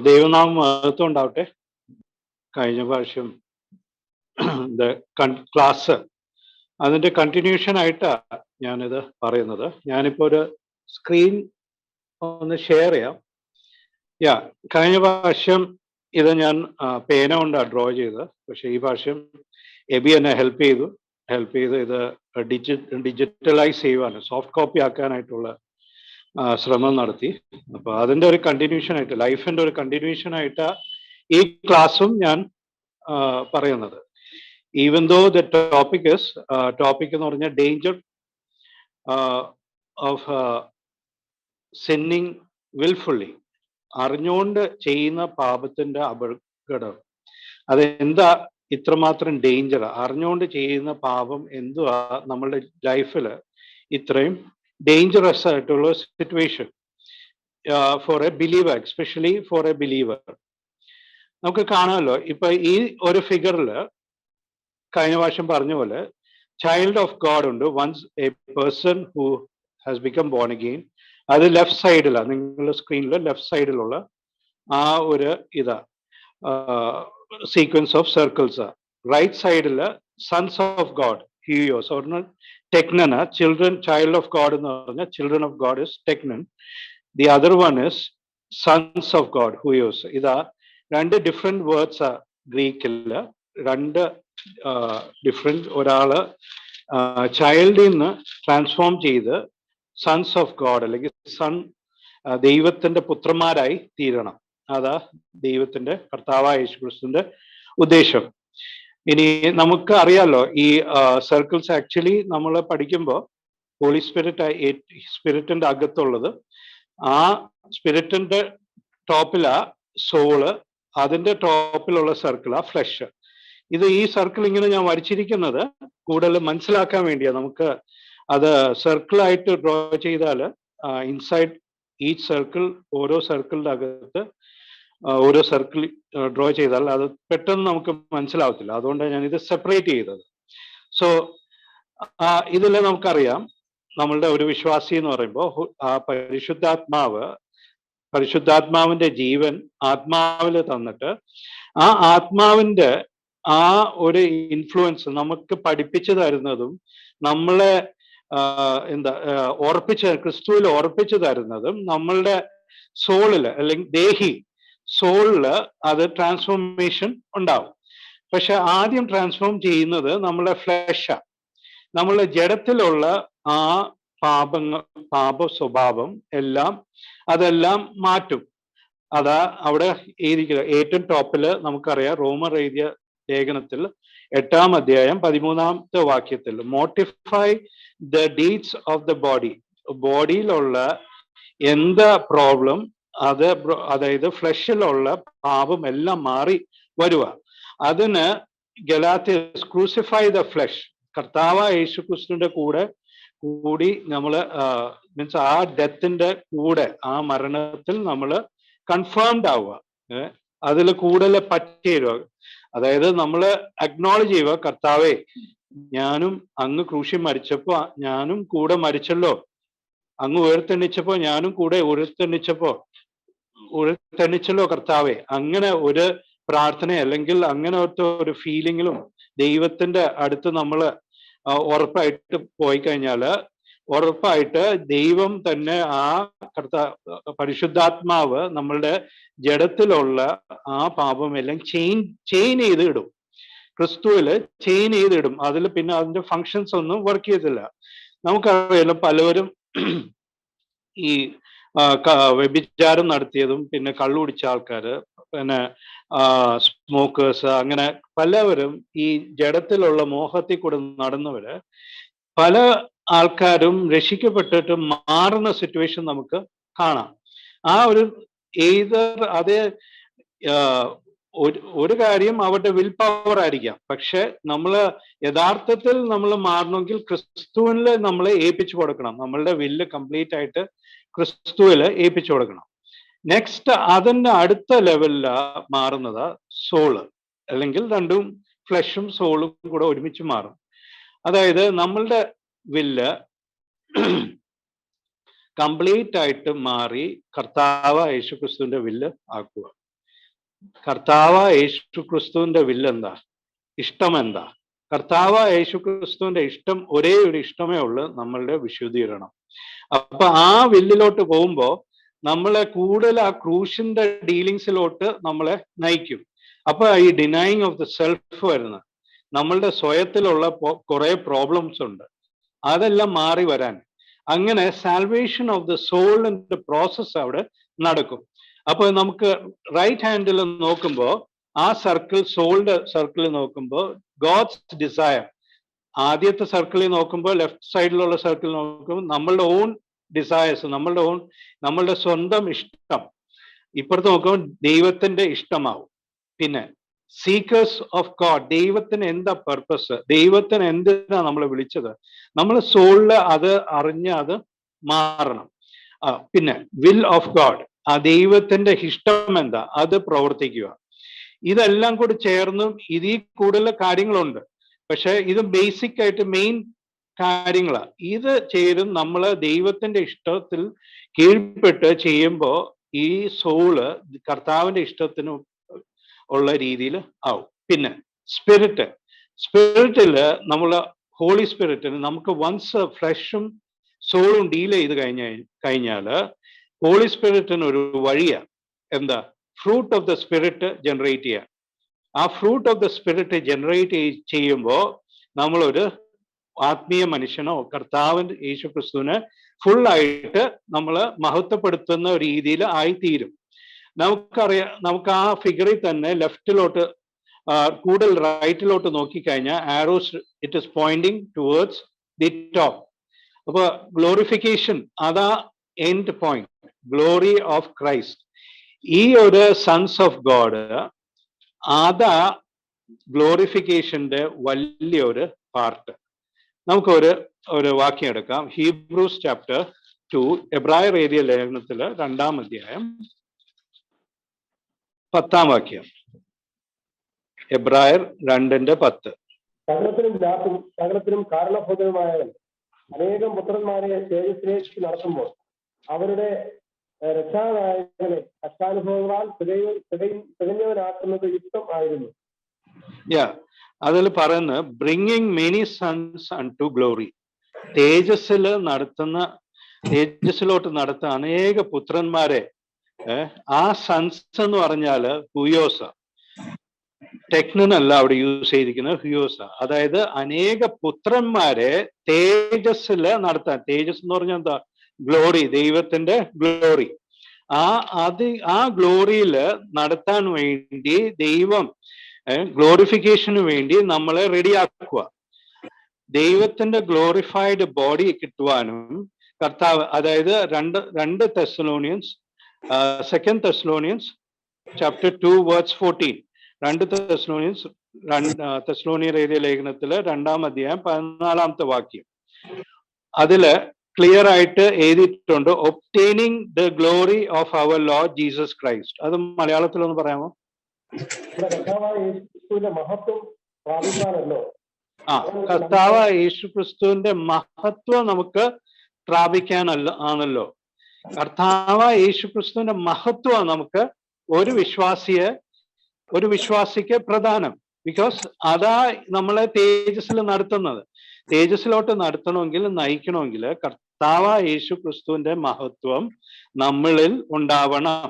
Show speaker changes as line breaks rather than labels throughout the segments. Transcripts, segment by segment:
ദൈവനാമം മഹത്വം ഉണ്ടാവട്ടെ. കഴിഞ്ഞ പ്രാവശ്യം ക്ലാസ് അതിന്റെ കണ്ടിന്യൂഷൻ ആയിട്ടാ ഞാനിത് പറയുന്നത്. ഞാനിപ്പോ ഒരു സ്ക്രീൻ ഒന്ന് ഷെയർ ചെയ്യാം. യാ, കഴിഞ്ഞ പ്രാവശ്യം ഇത് ഞാൻ പേന കൊണ്ടാണ് ഡ്രോ ചെയ്തത്. പക്ഷെ ഈ പ്രാവശ്യം എബി എന്നെ ഹെൽപ്പ് ചെയ്ത് ഇത് ഡിജിറ്റലൈസ് ചെയ്യുവാണ്, സോഫ്റ്റ് കോപ്പി ആക്കാനായിട്ടുള്ള ശ്രമം നടത്തി. അപ്പൊ അതിന്റെ ഒരു കണ്ടിന്യൂഷൻ ആയിട്ട്, ലൈഫിന്റെ ഒരു കണ്ടിന്യൂഷൻ ആയിട്ട് ഈ ക്ലാസ്സും ഞാൻ പറയുന്നത്. ഈവൻ ദോ ദ ടോപ്പിക് എന്ന് പറഞ്ഞാൽ ഡേഞ്ചർ ഓഫ് സിന്നിങ് വിൽഫുള്ളി, അറിഞ്ഞുകൊണ്ട് ചെയ്യുന്ന പാപത്തിന്റെ അപകടം. അതെന്താ ഇത്രമാത്രം ഡേഞ്ചർ? അറിഞ്ഞുകൊണ്ട് ചെയ്യുന്ന പാപം എന്തുവാ നമ്മളുടെ ലൈഫിൽ ഇത്രയും ഡേഞ്ചറസ് ആയിട്ടുള്ള situation four A believer, especially for A believer. നമുക്ക് കാണാമല്ലോ, ഇപ്പൊ ഈ ഒരു ഫിഗറിൽ കഴിഞ്ഞ പ്രാവശ്യം പറഞ്ഞ പോലെ ചൈൽഡ് ഓഫ് ഗോഡ് ഉണ്ട്, once a person who has become born again. അത് ലെഫ്റ്റ് സൈഡിലാണ്, നിങ്ങളുടെ സ്ക്രീനിൽ ലെഫ്റ്റ് സൈഡിലുള്ള ആ ഒരു ഇതാ സീക്വൻസ് ഓഫ് സർക്കിൾസ്. റൈറ്റ് സൈഡിൽ സൺസ് ഓഫ് ഗോഡ്, ഹീയോസ് പറഞ്ഞ ടെക്നന, ചിൽഡ്രൻ, ചൈൽഡ് ഓഫ് ഗോഡ് എന്ന് പറഞ്ഞാൽ ചിൽഡ്രൻ ഓഫ് ഗോഡ് ഇസ് ടെക്നൻ. The other one is sons of God, ഹൂയോസ്. ഇതാ രണ്ട് ഡിഫറെന്റ് വേർഡ്സ് ആ ഗ്രീക്കില്. രണ്ട് ഡിഫറെന്റ്, ഒരാള് ചൈൽഡിൽ നിന്ന് ട്രാൻസ്ഫോം ചെയ്ത് സൺസ് ഓഫ് ഗോഡ് അല്ലെങ്കിൽ ദൈവത്തിന്റെ പുത്രന്മാരായി തീരണം. അതാ ദൈവത്തിന്റെ കർത്താവായ യേശുക്രിസ്തുവിന്റെ ഉദ്ദേശം. ഇനി നമുക്ക് അറിയാലോ, ഈ സർക്കിൾസ് ആക്ച്വലി നമ്മൾ പഠിക്കുമ്പോൾ ഹോളി സ്പിരിറ്റിന്റെ അകത്തുള്ളത്, ആ സ്പിരിറ്റിന്റെ ടോപ്പിലാ സോള്, അതിന്റെ ടോപ്പിലുള്ള സർക്കിളാ ഫ്ലഷ്. ഈ സർക്കിൾ ഇങ്ങനെ ഞാൻ വരച്ചിരിക്കുന്നത് കൂടുതൽ മനസ്സിലാക്കാൻ വേണ്ടിയാ. നമുക്ക് അത് സർക്കിളായിട്ട് ഡ്രോ ചെയ്താൽ ഇൻസൈഡ് ഈച്ച് സർക്കിൾ, ഓരോ സർക്കിളിന്റെ അകത്ത് ഓരോ സർക്കിൾ ഡ്രോ ചെയ്താൽ അത് പെട്ടെന്ന് നമുക്ക് മനസ്സിലാവത്തില്ല. അതുകൊണ്ടാണ് ഞാൻ ഇത് സെപ്പറേറ്റ് ചെയ്തത്. സോ ഇതിൽ നമുക്കറിയാം, നമ്മളുടെ ഒരു വിശ്വാസി എന്ന് പറയുമ്പോൾ ആ പരിശുദ്ധാത്മാവിന്റെ ജീവൻ ആത്മാവിൽ തന്നിട്ട് ആ ആത്മാവിന്റെ ആ ഒരു ഇൻഫ്ലുവൻസ് നമുക്ക് പഠിപ്പിച്ചു തരുന്നതും നമ്മളെ ക്രിസ്തുവിൽ ഓർപ്പിച്ചു തരുന്നതും നമ്മളുടെ സോളില് അല്ലെങ്കിൽ സോളില് അത് ട്രാൻസ്ഫോർമേഷൻ ഉണ്ടാവും. പക്ഷെ ആദ്യം ട്രാൻസ്ഫോം ചെയ്യുന്നത് നമ്മളെ ഫ്ലഷാണ്. നമ്മളെ ജഡത്തിലുള്ള ആ പാപ സ്വഭാവം അതെല്ലാം മാറ്റും. അതാ അവിടെ എഴുതിക്കുക. ഏറ്റവും ടോപ്പില് നമുക്കറിയാം, റോമർ എഴുതിയ ലേഖനത്തിൽ 8-ാം അധ്യായം 13-ാമത്തെ വാക്യത്തിൽ, mortify the deeds of the body. ബോഡിയിലുള്ള എന്താ പ്രോബ്ലം, അതായത് ഫ്ലഷിലുള്ള പാപം എല്ലാം മാറി വരുക. അതിന് ഗലാത്യസ് ക്രൂസിഫൈ ദ ഫ്ലഷ്, കർത്താവായ യേശുക്രിസ്തുവിന്റെ കൂടി നമ്മൾ മീൻസ് ആ ഡെത്തിന്റെ കൂടെ, ആ മരണത്തിൽ നമ്മൾ കൺഫേംഡ് ആവുക, അതിൽ കൂടുതൽ പറ്റിയേരുക. അതായത് നമ്മൾ അക്നോളജ് ചെയ്യുക, കർത്താവേ, ഞാനും അങ്ങ് ക്രൂശിൽ മരിച്ചപ്പോ ഞാനും കൂടെ മരിച്ചല്ലോ, അങ്ങ് ഉയർത്തെണ്ണിച്ചപ്പോ ഞാനും കൂടെ ഉയർത്തെണ്ണിച്ചല്ലോ കർത്താവേ. അങ്ങനെ ഒരു പ്രാർത്ഥന അല്ലെങ്കിൽ അങ്ങനെ ഒരു ഫീലിങ്ങിലും ദൈവത്തിന്റെ അടുത്ത് നമ്മൾ ഉറപ്പായിട്ട് പോയി കഴിഞ്ഞാല് ഉറപ്പായിട്ട് ദൈവം തന്നെ ആ പരിശുദ്ധാത്മാവ് നമ്മളുടെ ജഡത്തിലുള്ള ആ പാപം എല്ലാം ചെയിൻ ചെയ്ത് ഇടും. ക്രിസ്തുവില് ചെയിൻ ചെയ്തിടും. അതിൽ പിന്നെ അതിന്റെ ഫങ്ഷൻസ് ഒന്നും വർക്ക് ചെയ്തില്ല. നമുക്കറിയാലോ, പലവരും ഈ വ്യഭിചാരം നടത്തിയതും പിന്നെ കള്ളു കുടിച്ച ആൾക്കാര്, പിന്നെ സ്മോക്കേഴ്സ്, അങ്ങനെ പലവരും ഈ ജഡത്തിലുള്ള മോഹത്തിൽ കൂടെ നടന്നവര്, പല ആൾക്കാരും രക്ഷിക്കപ്പെട്ടിട്ട് മാറുന്ന സിറ്റുവേഷൻ നമുക്ക് കാണാം. ആ ഒരു അതേ ഒരു കാര്യം അവരുടെ വിൽ പവർ ആയിരിക്കാം. പക്ഷെ നമ്മള് യഥാർത്ഥത്തിൽ നമ്മൾ മാറണമെങ്കിൽ ക്രിസ്തുവിൽ നമ്മളെ ഏൽപ്പിച്ചു കൊടുക്കണം. നമ്മളുടെ വില്ല് കംപ്ലീറ്റ് ആയിട്ട് ക്രിസ്തുവിൽ ഏൽപ്പിച്ചു കൊടുക്കണം. നെക്സ്റ്റ് അതിന്റെ അടുത്ത ലെവലില് മാറുന്നത് സോള്, അല്ലെങ്കിൽ രണ്ടും ഫ്ലഷും സോളും കൂടെ ഒരുമിച്ച് മാറും. അതായത് നമ്മളുടെ വില്ല് കംപ്ലീറ്റ് ആയിട്ട് മാറി കർത്താവ് യേശുക്രിസ്തുവിന്റെ വില്ല് ആക്കുക. കർത്താവ് യേശു ക്രിസ്തുവിന്റെ വില്ലെന്താ, ഇഷ്ടം എന്താ? കർത്താവ് യേശു ക്രിസ്തുവിന്റെ ഇഷ്ടം ഒരേ ഒരു ഇഷ്ടമേ ഉള്ളൂ, നമ്മളുടെ വിശുദ്ധീകരണം. അപ്പൊ ആ വില്ലിലോട്ട് പോകുമ്പോ നമ്മളെ കൂടുതൽ ആ ക്രൂശിന്റെ ഡീലിങ്സിലോട്ട് നമ്മളെ നയിക്കും. അപ്പൊ ഈ ഡിനൈങ് ഓഫ് ദ സെൽഫ് വരുന്ന നമ്മളുടെ സ്വയത്തിലുള്ള കുറെ പ്രോബ്ലംസ് ഉണ്ട്, അതെല്ലാം മാറി വരാൻ അങ്ങനെ സാൽവേഷൻ ഓഫ് ദ സോളിന്റെ പ്രോസസ് അവിടെ നടക്കും. അപ്പൊ നമുക്ക് റൈറ്റ് ഹാൻഡിൽ നോക്കുമ്പോൾ ആ സർക്കിൾ, സോളിന്റെ സർക്കിൾ നോക്കുമ്പോൾ ഗോഡ്സ് ഡിസയർ, ആദ്യത്തെ സർക്കിളിൽ നോക്കുമ്പോൾ ലെഫ്റ്റ് സൈഡിലുള്ള സർക്കിൾ നോക്കുമ്പോൾ നമ്മളുടെ ഓൺ ഡിസയേഴ്സ്, നമ്മളുടെ സ്വന്തം ഇഷ്ടം. ഇപ്പുറത്ത് നോക്കുമ്പോൾ ദൈവത്തിന്റെ ഇഷ്ടമാവും. പിന്നെ സീക്കേഴ്സ് ഓഫ് ഗോഡ്, ദൈവത്തിന് എന്താ പർപ്പസ്, ദൈവത്തിന് എന്തിനാ നമ്മളെ വിളിച്ചത്, നമ്മൾ സോളില് അത് അറിഞ്ഞ് അത് മാറണം. പിന്നെ വിൽ ഓഫ് ഗോഡ്, ആ ദൈവത്തിന്റെ ഇഷ്ടം എന്താ അത് പ്രവർത്തിക്കുക. ഇതെല്ലാം കൂടി ചേർന്നും ഇതിൽ കൂടുതൽ കാര്യങ്ങളുണ്ട്, പക്ഷെ ഇത് ബേസിക് ആയിട്ട് മെയിൻ കാര്യങ്ങളാണ്. ഇത് ചേരും നമ്മൾ ദൈവത്തിന്റെ ഇഷ്ടത്തിൽ കീഴ്പ്പെട്ട് ചെയ്യുമ്പോൾ ഈ സോള് കർത്താവിന്റെ ഇഷ്ടത്തിന് ഉള്ള രീതിയിൽ ആവും. പിന്നെ സ്പിരിറ്റില് നമ്മൾ ഹോളി സ്പിരിറ്റിന് നമുക്ക് വൺസ് ഫ്ലഷും സോളും ഡീൽ ചെയ്ത് കഴിഞ്ഞാല് ഹോളി സ്പിരിറ്റിന് ഒരു വഴിയാ, എന്താ, fruit of the spirit generate ചെയ്യാൻ. ആ fruit of the spirit generate ചെയ്യുമ്പോൾ നമ്മളൊരു ആത്മീയ മനുഷ്യനോ കർത്താവിന്റെ യേശു ക്രിസ്തുവിനെ ഫുള്ളായിട്ട് നമ്മൾ മഹത്വപ്പെടുത്തുന്ന രീതിയിൽ ആയിത്തീരും. നമുക്കറിയാം, നമുക്ക് ആ ഫിഗറിൽ തന്നെ ലെഫ്റ്റിലോട്ട് കൂടുതൽ റൈറ്റിലോട്ട് നോക്കിക്കഴിഞ്ഞാൽ arrows it is pointing towards the top. അപ്പൊ ഗ്ലോറിഫിക്കേഷൻ അതാ end point, glory of Christ. ഈ ഒരു സൺസ് ഓഫ് ഗോഡ് അതാ ഗ്ലോറിഫിക്കേഷന്റെ വലിയൊരു പാർട്ട്. നമുക്ക് ഒരു വാക്യം എടുക്കാം. ഹീബ്രൂസ് ചാപ്റ്റർ 2, എബ്രായർ എഴുതിയ ലേഖനത്തില് 2-ാം അധ്യായം 10-ാം വാക്യം. എബ്രായർ 2:10.
സകലത്തിനും വ്യാപും സകലത്തിനും കാരണഭൂതനുമായവൻ അനേകം പുത്രന്മാരെ തേജസ്സിലേക്ക് നടത്തുമ്പോൾ അവരുടെ രക്ഷാനായകനെ കഷ്ടാനുഭവങ്ങളാൽ തികഞ്ഞവനാക്കുന്നത് യുക്തം ആയിരുന്നു.
അതിൽ പറയുന്നത് bringing many sons unto glory, തേജസ്സിലോട്ട് നടത്തുന്ന അനേക പുത്രന്മാരെ. ആ സൺസ് എന്ന് പറഞ്ഞാല് ഹുയോസ, ടെക്നല്ല അവിടെ യൂസ് ചെയ്തിരിക്കുന്നത്, ഹുയോസ. അതായത് അനേക പുത്രന്മാരെ തേജസ്സില് നടത്താൻ. തേജസ് എന്ന് പറഞ്ഞാൽ എന്താ? ഗ്ലോറി, ദൈവത്തിന്റെ ഗ്ലോറി. ആ ഗ്ലോറിയില് നടത്താൻ വേണ്ടി ദൈവം ഗ്ലോറിഫിക്കേഷന് വേണ്ടി നമ്മളെ റെഡിയാക്കുക. ദൈവത്തിന്റെ ഗ്ലോറിഫൈഡ് ബോഡി കിട്ടുവാനും കർത്താവ്, അതായത് രണ്ട് തെസ്സലോണിയൻസ്, 2 Thessalonians chapter 2 verse 14, 2 തെസ്സലോനിയർ എഴുതിയ ലേഖനത്തില് 2-ാം അധ്യായം 14-ാമത്തെ വാക്യം. അതില് ക്ലിയർ ആയിട്ട് എഴുതിയിട്ടുണ്ട്, obtaining the glory of our Lord Jesus Christ. അത് മലയാളത്തിൽ ഒന്ന് പറയാമോ? കർത്താവ് യേശു ക്രിസ്തുവിന്റെ മഹത്വം നമുക്ക് പ്രാപിക്കാനല്ലോ. കർത്താവ് യേശു ക്രിസ്തുവിന്റെ മഹത്വം നമുക്ക് ഒരു വിശ്വാസിക്ക് പ്രധാനം. ബിക്കോസ് അതാ നമ്മളെ തേജസ്സിൽ നടത്തുന്നത്. തേജസ്സിലോട്ട് നടത്തണമെങ്കിൽ, നയിക്കണമെങ്കിൽ കർത്താവ് യേശു ക്രിസ്തുവിന്റെ മഹത്വം നമ്മളിൽ ഉണ്ടാവണം.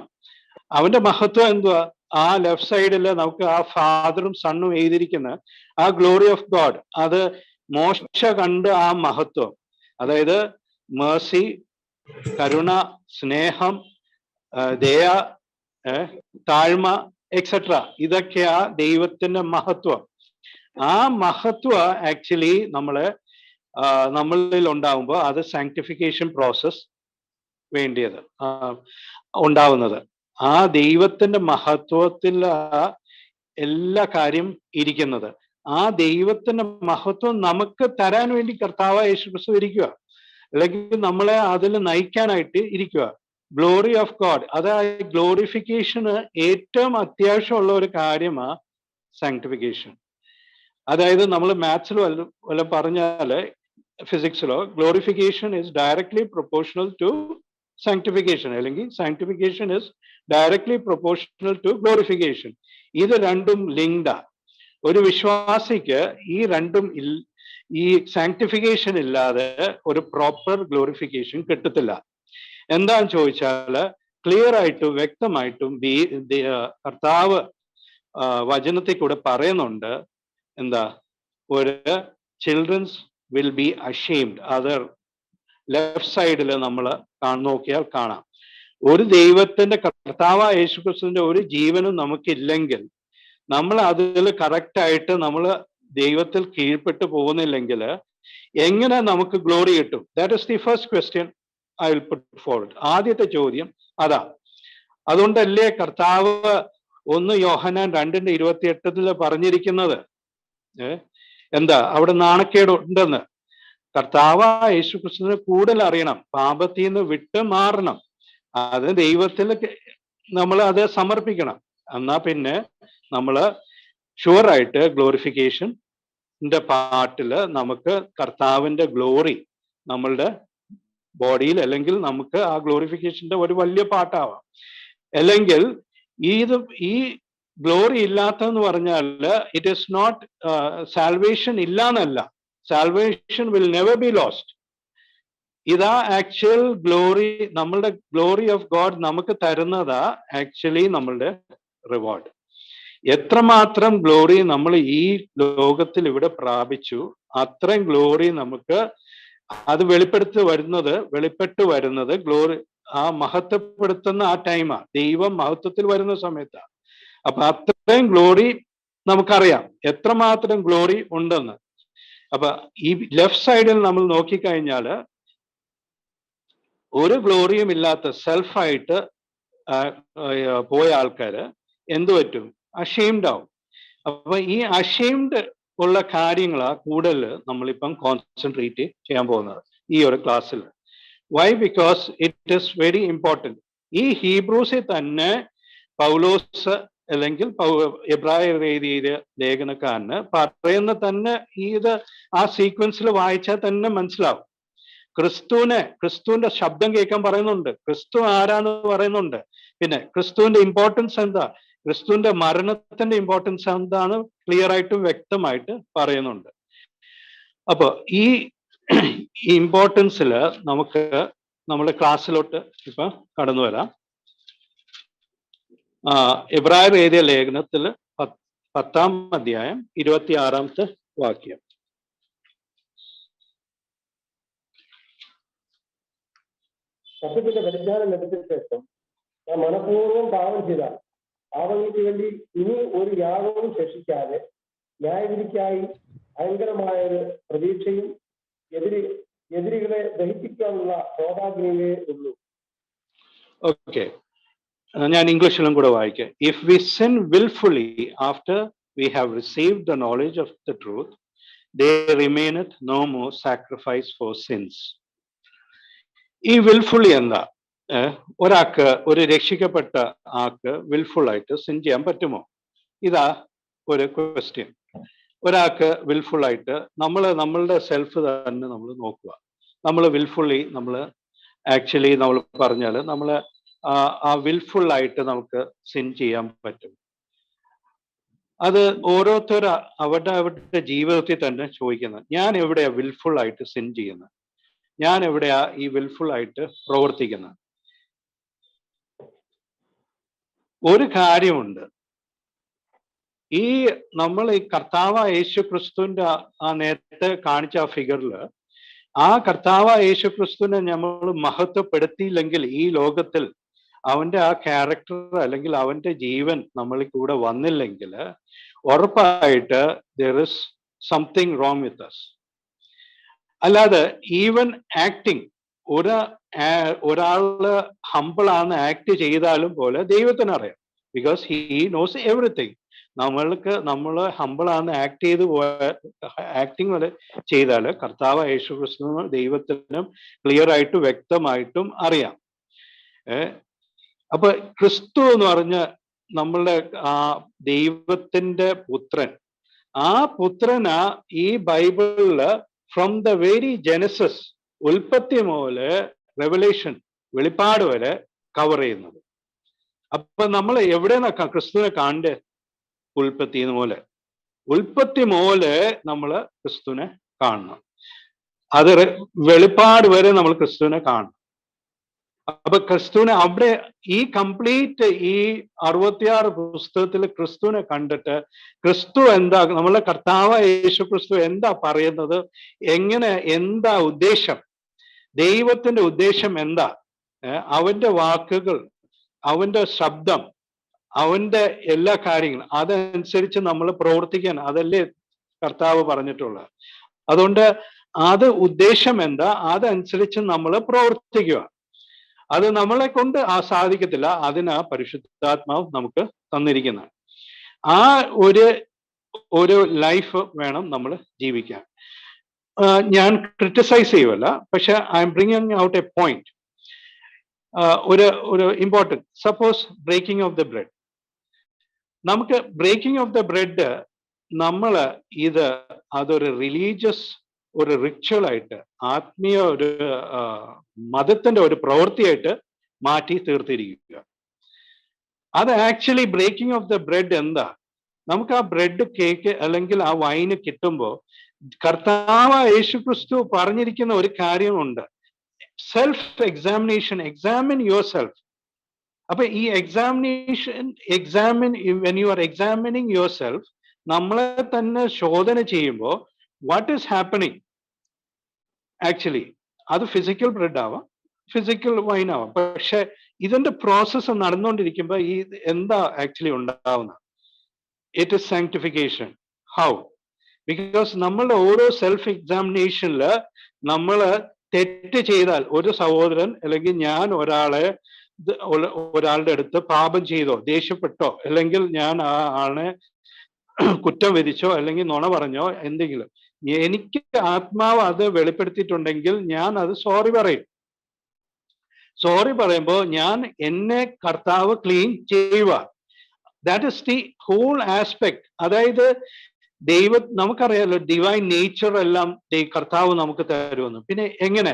അവന്റെ മഹത്വം എന്തുവാ? ആ ലെഫ്റ്റ് സൈഡില് നമുക്ക് ആ ഫാദറും സണ്ണും എഴുതിയിരിക്കുന്ന ആ ഗ്ലോറി ഓഫ് ഗോഡ്, അത് മോശ കണ്ട് ആ മഹത്വം, അതായത് മേഴ്സി, കരുണ, സ്നേഹം, ദയ, താഴ്മ എക്സെട്ര, ഇതൊക്കെയാ ദൈവത്തിന്റെ മഹത്വം. ആ മഹത്വം ആക്ച്വലി നമ്മളിൽ ഉണ്ടാവുമ്പോൾ അത് സാങ്ക്ടിഫിക്കേഷൻ പ്രോസസ് വേണ്ടിയത് ഉണ്ടാവുന്നത്. ആ ദൈവത്തിന്റെ മഹത്വത്തിൽ എല്ലാ കാര്യം ഇരിക്കുന്നത്. ആ ദൈവത്തിന്റെ മഹത്വം നമുക്ക് തരാൻ വേണ്ടി കർത്താവ് യേശു ക്രിസ്തു ഇരിക്കുക, അല്ലെങ്കിൽ നമ്മളെ അതിൽ നയിക്കാനായിട്ട് ഇരിക്കുക. ഗ്ലോറി ഓഫ് ഗോഡ്, അതായത് ഗ്ലോറിഫിക്കേഷന് ഏറ്റവും അത്യാവശ്യമുള്ള ഒരു കാര്യമാണ് സാങ്ക്ടിഫിക്കേഷൻ. അതായത് നമ്മൾ മാത്സിലോ വല്ല പറഞ്ഞാല്, ഫിസിക്സിലോ, glorification is directly proportional to sanctification. അല്ലെങ്കിൽ sanctification is directly proportional to glorification. ഇത് രണ്ടും ലിങ്ക്ഡാ. ഒരു വിശ്വാസിക്ക് ഈ രണ്ടും ഈ സാങ്ക്ടിഫിക്കേഷൻ ഇല്ലാതെ ഒരു പ്രോപ്പർ ഗ്ലോറിഫിക്കേഷൻ കിട്ടത്തില്ല. എന്താന്ന് ചോദിച്ചാല് ക്ലിയർ ആയിട്ടും വ്യക്തമായിട്ടും കർത്താവ് വചനത്തിൽ കൂടെ പറയുന്നുണ്ട്, എന്താ, ഒരു ചിൽഡ്രൻസ് വിൽ ബി അഷെയിംഡ്. അത് ലെഫ്റ്റ് സൈഡിൽ നമ്മൾ നോക്കിയാൽ കാണാം. ഒരു ദൈവത്തിന്റെ കർത്താവായ യേശുക്രിസ്തുവിന്റെ ഒരു ജീവനും നമുക്കില്ലെങ്കിൽ, നമ്മൾ അതിൽ കറക്റ്റായിട്ട് നമ്മൾ ദൈവത്തിൽ കീഴ്പ്പെട്ടു പോകുന്നില്ലെങ്കിൽ എങ്ങനെ നമുക്ക് ഗ്ലോറി കിട്ടും? That is the first question I will put forward. ആദ്യത്തെ ചോദ്യം അതാ. അതുകൊണ്ടല്ലേ കർത്താവ് 1 യോഹന്നാൻ 2:28 പറഞ്ഞിരിക്കുന്നത്, എന്താ, അവിടെ നാണക്കേട് ഉണ്ടെന്ന്. കർത്താവ് യേശുക്രിസ്തുവിനെ കൂടുതൽ അറിയണം, പാപത്തിൽ നിന്ന് വിട്ട് മാറണം, അത് ദൈവത്തിൽ നമ്മൾ അത് സമർപ്പിക്കണം. എന്നാ പിന്നെ നമ്മൾ ഷുവറായിട്ട് ഗ്ലോറിഫിക്കേഷന്റെ പാർട്ടില് നമുക്ക് കർത്താവിന്റെ ഗ്ലോറി നമ്മളുടെ ബോഡിയിൽ, അല്ലെങ്കിൽ നമുക്ക് ആ ഗ്ലോറിഫിക്കേഷന്റെ ഒരു വലിയ പാർട്ടാവാം. അല്ലെങ്കിൽ ഈ ഗ്ലോറി ഇല്ലാത്തതെന്ന് പറഞ്ഞാൽ ഇറ്റ് ഈസ് നോട്ട് സാൽവേഷൻ ഇല്ലാന്നല്ല, salvation will never be lost. ഇതാ ആക്ച്വൽ ഗ്ലോറി, നമ്മളുടെ ഗ്ലോറി ഓഫ് ഗോഡ് നമുക്ക് തരുന്നതാ ആക്ച്വലി നമ്മളുടെ റിവാർഡ്. എത്രമാത്രം ഗ്ലോറി നമ്മൾ ഈ ലോകത്തിൽ ഇവിടെ പ്രാപിച്ചു, അത്രയും ഗ്ലോറി നമുക്ക് അത് വെളിപ്പെട്ട് വരുന്നത് ഗ്ലോറി ആ മഹത്വപ്പെടുത്തുന്ന ആ ടൈമാ, ദൈവം മഹത്വത്തിൽ വരുന്ന സമയത്താ. അപ്പൊ അത്രയും ഗ്ലോറി നമുക്കറിയാം, എത്രമാത്രം ഗ്ലോറി ഉണ്ടെന്ന്. അപ്പൊ ഈ ലെഫ്റ്റ് സൈഡിൽ നമ്മൾ നോക്കിക്കഴിഞ്ഞാല് ഒരു ഗ്ലോറിയും ഇല്ലാത്ത സെൽഫായിട്ട് പോയ ആൾക്കാര് എന്തു പറ്റും? അഷെയിംഡ് ആവും. അപ്പൊ ഈ അഷെയിംഡ് ഉള്ള കാര്യങ്ങളാ കൂടുതൽ നമ്മളിപ്പം കോൺസെൻട്രേറ്റ് ചെയ്യാൻ പോകുന്നത് ഈ ഒരു ക്ലാസ്സിൽ. Why? Because it is very important. ഈ ഹീബ്രൂസിൽ തന്നെ പൗലോസ് അല്ലെങ്കിൽ എബ്രായർ എഴുതിയ ലേഖനക്കാരന് പറയുന്ന തന്നെ ഇത് ആ സീക്വൻസിൽ വായിച്ചാൽ തന്നെ മനസ്സിലാവും. ക്രിസ്തുവിന്റെ ശബ്ദം കേൾക്കാൻ പറയുന്നുണ്ട്, ക്രിസ്തു ആരാന്ന് പറയുന്നുണ്ട്, പിന്നെ ക്രിസ്തുവിന്റെ ഇമ്പോർട്ടൻസ് എന്താ, ക്രിസ്തുവിന്റെ മരണത്തിന്റെ ഇമ്പോർട്ടൻസ് എന്താണ് ക്ലിയർ ആയിട്ടും വ്യക്തമായിട്ട് പറയുന്നുണ്ട്. അപ്പൊ ഈ ഇമ്പോർട്ടൻസിൽ നമുക്ക് നമ്മുടെ ക്ലാസ്സിലോട്ട് ഇപ്പൊ കടന്നു വരാം. എബ്രായർ എഴുതിയ ലേഖനത്തിൽ 10-ാം അധ്യായം 26-ാമത്തെ വാക്യം.
സത്യത്തിന്റെ പരിജ്ഞാനം ലഭിച്ച ശേഷം ഞാൻ മനഃപൂർവ്വം പാപം ചെയ്താൽ പാപങ്ങൾക്ക് വേണ്ടി ഇനി ഒരു യാഗവും ശേഷിക്കാതെ ന്യായവിധിക്കായി ഭയങ്കരമായൊരു പ്രതീക്ഷയും എതിരികളെ ദഹിപ്പിക്കാനുള്ള ക്രോധാഗ്നിയേ ഉള്ളൂ.
ഓക്കെ, ഞാൻ ഇംഗ്ലീഷിലും കൂടെ വായിക്കാം. If we sin wilfully after we have received the knowledge of the truth, there remaineth no more sacrifice for sins. ഈ വിൽഫുള്ളി എന്താ? ഒരാൾക്ക്, ഒരു രക്ഷിക്കപ്പെട്ട ആൾക്ക് വിൽഫുൾ ആയിട്ട് സിൻ ചെയ്യാൻ പറ്റുമോ? ഇതാ ഒരു ക്വസ്റ്റ്യൻ. ഒരാൾക്ക് വിൽഫുൾ ആയിട്ട് നമ്മളുടെ സെൽഫ് തന്നെ നമ്മൾ നോക്കുക. നമ്മൾ വിൽഫുള്ളി ആക്ച്വലി നമ്മൾ പറഞ്ഞാൽ നമ്മൾ ആ വിൽഫുൾ ആയിട്ട് നമുക്ക് സിൻ ചെയ്യാൻ പറ്റും. അത് ഓരോരുത്തർ അവരുടെ ജീവിതത്തിൽ തന്നെ ചോദിക്കുന്നത്, ഞാൻ എവിടെയാ വിൽഫുൾ ആയിട്ട് സിൻ ചെയ്യുന്നത്, ഞാൻ എവിടെയാ ഈ വിൽഫുൾ ആയിട്ട് പ്രവർത്തിക്കുന്നത്? ഒരു കാര്യമുണ്ട്, ഈ നമ്മൾ ഈ കർത്താവ് യേശു ക്രിസ്തുവിന്റെ ആ നേരത്തെ കാണിച്ച ആ ഫിഗറിൽ ആ കർത്താവ് യേശു ക്രിസ്തുവിനെ നമ്മൾ മഹത്വപ്പെടുത്തിയില്ലെങ്കിൽ ഈ ലോകത്തിൽ അവന്റെ ആ ക്യാരക്ടർ അല്ലെങ്കിൽ അവന്റെ ജീവൻ നമ്മളിൽ കൂടെ വന്നില്ലെങ്കിൽ ഉറപ്പായിട്ട് there is something wrong with us. അല്ലാതെ ഈവൻ ആക്ടിങ്, ഒരാള് ഹമ്പിളാണ് ആക്ട് ചെയ്താലും പോലെ ദൈവത്തിന് അറിയാം. Because he knows everything. നമ്മൾ ഹമ്പിളാണ് ആക്ടിങ് വരെ ചെയ്താൽ കർത്താവ് യേശു ക്രിസ്തു ദൈവത്തിനും ക്ലിയർ ആയിട്ട് വ്യക്തമായിട്ടും അറിയാം. അപ്പൊ ക്രിസ്തു എന്ന് പറഞ്ഞ നമ്മളുടെ ആ ദൈവത്തിന്റെ പുത്രൻ, ആ പുത്രനാ ഈ ബൈബിളില് ഫ്രം ദ വെരി ജെനസിസ്, ഉൽപ്പത്തി മുതല് റെവലേഷൻ വെളിപ്പാട് വരെ കവർ ചെയ്യുന്നത്. അപ്പൊ നമ്മൾ എവിടെ ക്രിസ്തുവിനെ കാണണ്ടേ? ഉൽപ്പത്തി പോലെ. ഉൽപ്പത്തി മൂലെ നമ്മൾ ക്രിസ്തുവിനെ കാണണം. അത് വെളിപ്പാട് വരെ നമ്മൾ ക്രിസ്തുവിനെ കാണണം. അപ്പൊ ക്രിസ്തുവിനെ അവിടെ ഈ കംപ്ലീറ്റ് ഈ 66 പുസ്തകത്തിൽ ക്രിസ്തുവിനെ കണ്ടിട്ട് ക്രിസ്തു എന്താ, നമ്മളെ കർത്താവായ യേശു ക്രിസ്തു എന്താ പറയുന്നത്, എങ്ങനെ, എന്താ ഉദ്ദേശം, ദൈവത്തിന്റെ ഉദ്ദേശം എന്താ, അവന്റെ വാക്കുകൾ, അവന്റെ ശബ്ദം, അവന്റെ എല്ലാ കാര്യങ്ങളും അതനുസരിച്ച് നമ്മൾ പ്രവർത്തിക്കാൻ, അതല്ലേ കർത്താവ് പറഞ്ഞിട്ടുള്ളത്. അതുകൊണ്ട് അത് ഉദ്ദേശം എന്താ, അതനുസരിച്ച് നമ്മൾ പ്രവർത്തിക്കുക. അത് നമ്മളെ കൊണ്ട് സാധിക്കത്തില്ല, അതിനാ പരിശുദ്ധാത്മാവ് നമുക്ക് തന്നിരിക്കുന്നത്. ആ ഒരു ലൈഫ് വേണം നമ്മൾ ജീവിക്കാൻ. ഞാൻ ക്രിട്ടിസൈസ് ചെയ്യുമല്ല, പക്ഷെ I am bringing out a point. ഒരു important, suppose breaking of the bread. നമുക്ക് ബ്രേക്കിംഗ് ഓഫ് ദ ബ്രെഡ് നമ്മൾ അതൊരു റിലീജിയസ് ഒരു റിച്വലായിട്ട്, ആത്മീയ ഒരു മതത്തിന്റെ ഒരു പ്രവൃത്തിയായിട്ട് മാറ്റി തീർത്തിരിക്കുക. അത് actually breaking of the bread എന്താ? നമുക്ക് ആ ബ്രെഡ് കേക്ക് അല്ലെങ്കിൽ ആ വൈന് കിട്ടുമ്പോൾ കർത്താവ് യേശുക്രിസ്തു പറഞ്ഞിരിക്കുന്ന ഒരു കാര്യമുണ്ട്, self examination, examine your self. അപ്പൊ ഈ when you are examining your self, നമ്മളെ തന്നെ ശോധന ചെയ്യുമ്പോൾ വാട്ട് ഈസ് ഹാപ്പനിങ് ആക്ച്വലി, അത് ഫിസിക്കൽ ബ്രെഡ് ആവാം, ഫിസിക്കൽ വൈൻ ആവാം. പക്ഷെ ഇതിന്റെ പ്രോസസ്സ് നടന്നുകൊണ്ടിരിക്കുമ്പോൾ ഈ എന്താ ആക്ച്വലി ഉണ്ടാവുന്നത്? It is sanctification. How? Because നമ്മളുടെ ഓരോ സെൽഫ് എക്സാമിനേഷനിൽ നമ്മൾ തെറ്റ് ചെയ്താൽ, ഒരു സഹോദരൻ അല്ലെങ്കിൽ ഞാൻ ഒരാളുടെ അടുത്ത് പാപം ചെയ്തോ, ദേഷ്യപ്പെട്ടോ, അല്ലെങ്കിൽ ഞാൻ ആ ആളെ കുറ്റം വിധിച്ചോ, അല്ലെങ്കിൽ നുണ പറഞ്ഞോ, എന്തെങ്കിലും എനിക്ക് ആത്മാവ് അത് വെളിപ്പെടുത്തിയിട്ടുണ്ടെങ്കിൽ ഞാൻ അത് സോറി പറയും. സോറി പറയുമ്പോൾ ഞാൻ എന്നെ കർത്താവ് ക്ലീൻ ചെയ്യുക. That is the whole aspect. അതായത് നമുക്കറിയാലോ ഡിവൈൻ നേച്ചർ എല്ലാം കർത്താവ് നമുക്ക് തരുമെന്ന്. പിന്നെ എങ്ങനെ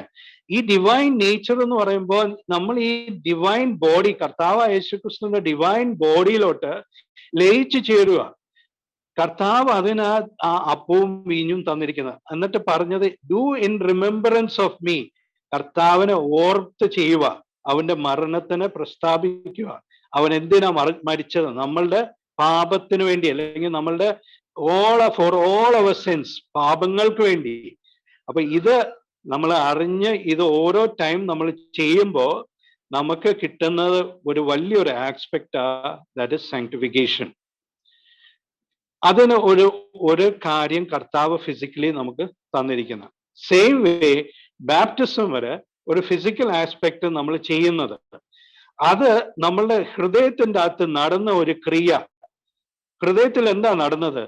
ഈ ഡിവൈൻ നേച്ചർ എന്ന് പറയുമ്പോൾ നമ്മൾ ഈ ഡിവൈൻ ബോഡി, കർത്താവ് യേശുക്രിസ്തുവിന്റെ ഡിവൈൻ ബോഡിയിലോട്ട് ലയിച്ചു ചേരുക. കർത്താവ് അതിന് ആ അപ്പവും വീഞ്ഞും തന്നിരിക്കുന്നത്. എന്നിട്ട് പറഞ്ഞത് do in remembrance of me, കർത്താവിനെ ഓർത്ത് ചെയ്യുക, അവന്റെ മരണത്തിനെ പ്രസ്താവിക്കുക. അവൻ എന്തിനാ മരിച്ചത്? നമ്മളുടെ പാപത്തിന് വേണ്ടി, അല്ലെങ്കിൽ നമ്മളുടെ ഫോർ ഓൾ അവർ സിൻസ്, പാപങ്ങൾക്ക് വേണ്ടി. അപ്പൊ ഇത് നമ്മൾ അറിഞ്ഞ് ഇത് ഓരോ ടൈം നമ്മൾ ചെയ്യുമ്പോൾ നമുക്ക് കിട്ടുന്നത് ഒരു വലിയൊരു ആസ്പെക്ട്, ദാറ്റ് ഇസ് സാങ്ക്ടിഫിക്കേഷൻ. അതിന് ഒരു കാര്യം കർത്താവ് ഫിസിക്കലി നമുക്ക് തന്നിരിക്കുന്ന സെയിം വേ ബാപ്റ്റിസം വരെ ഒരു ഫിസിക്കൽ ആസ്പെക്ട് നമ്മൾ ചെയ്യുന്നത്, അത് നമ്മളുടെ ഹൃദയത്തിന്റെ അകത്ത് നടന്ന ഒരു ക്രിയ. ഹൃദയത്തിൽ എന്താ നടന്നത്?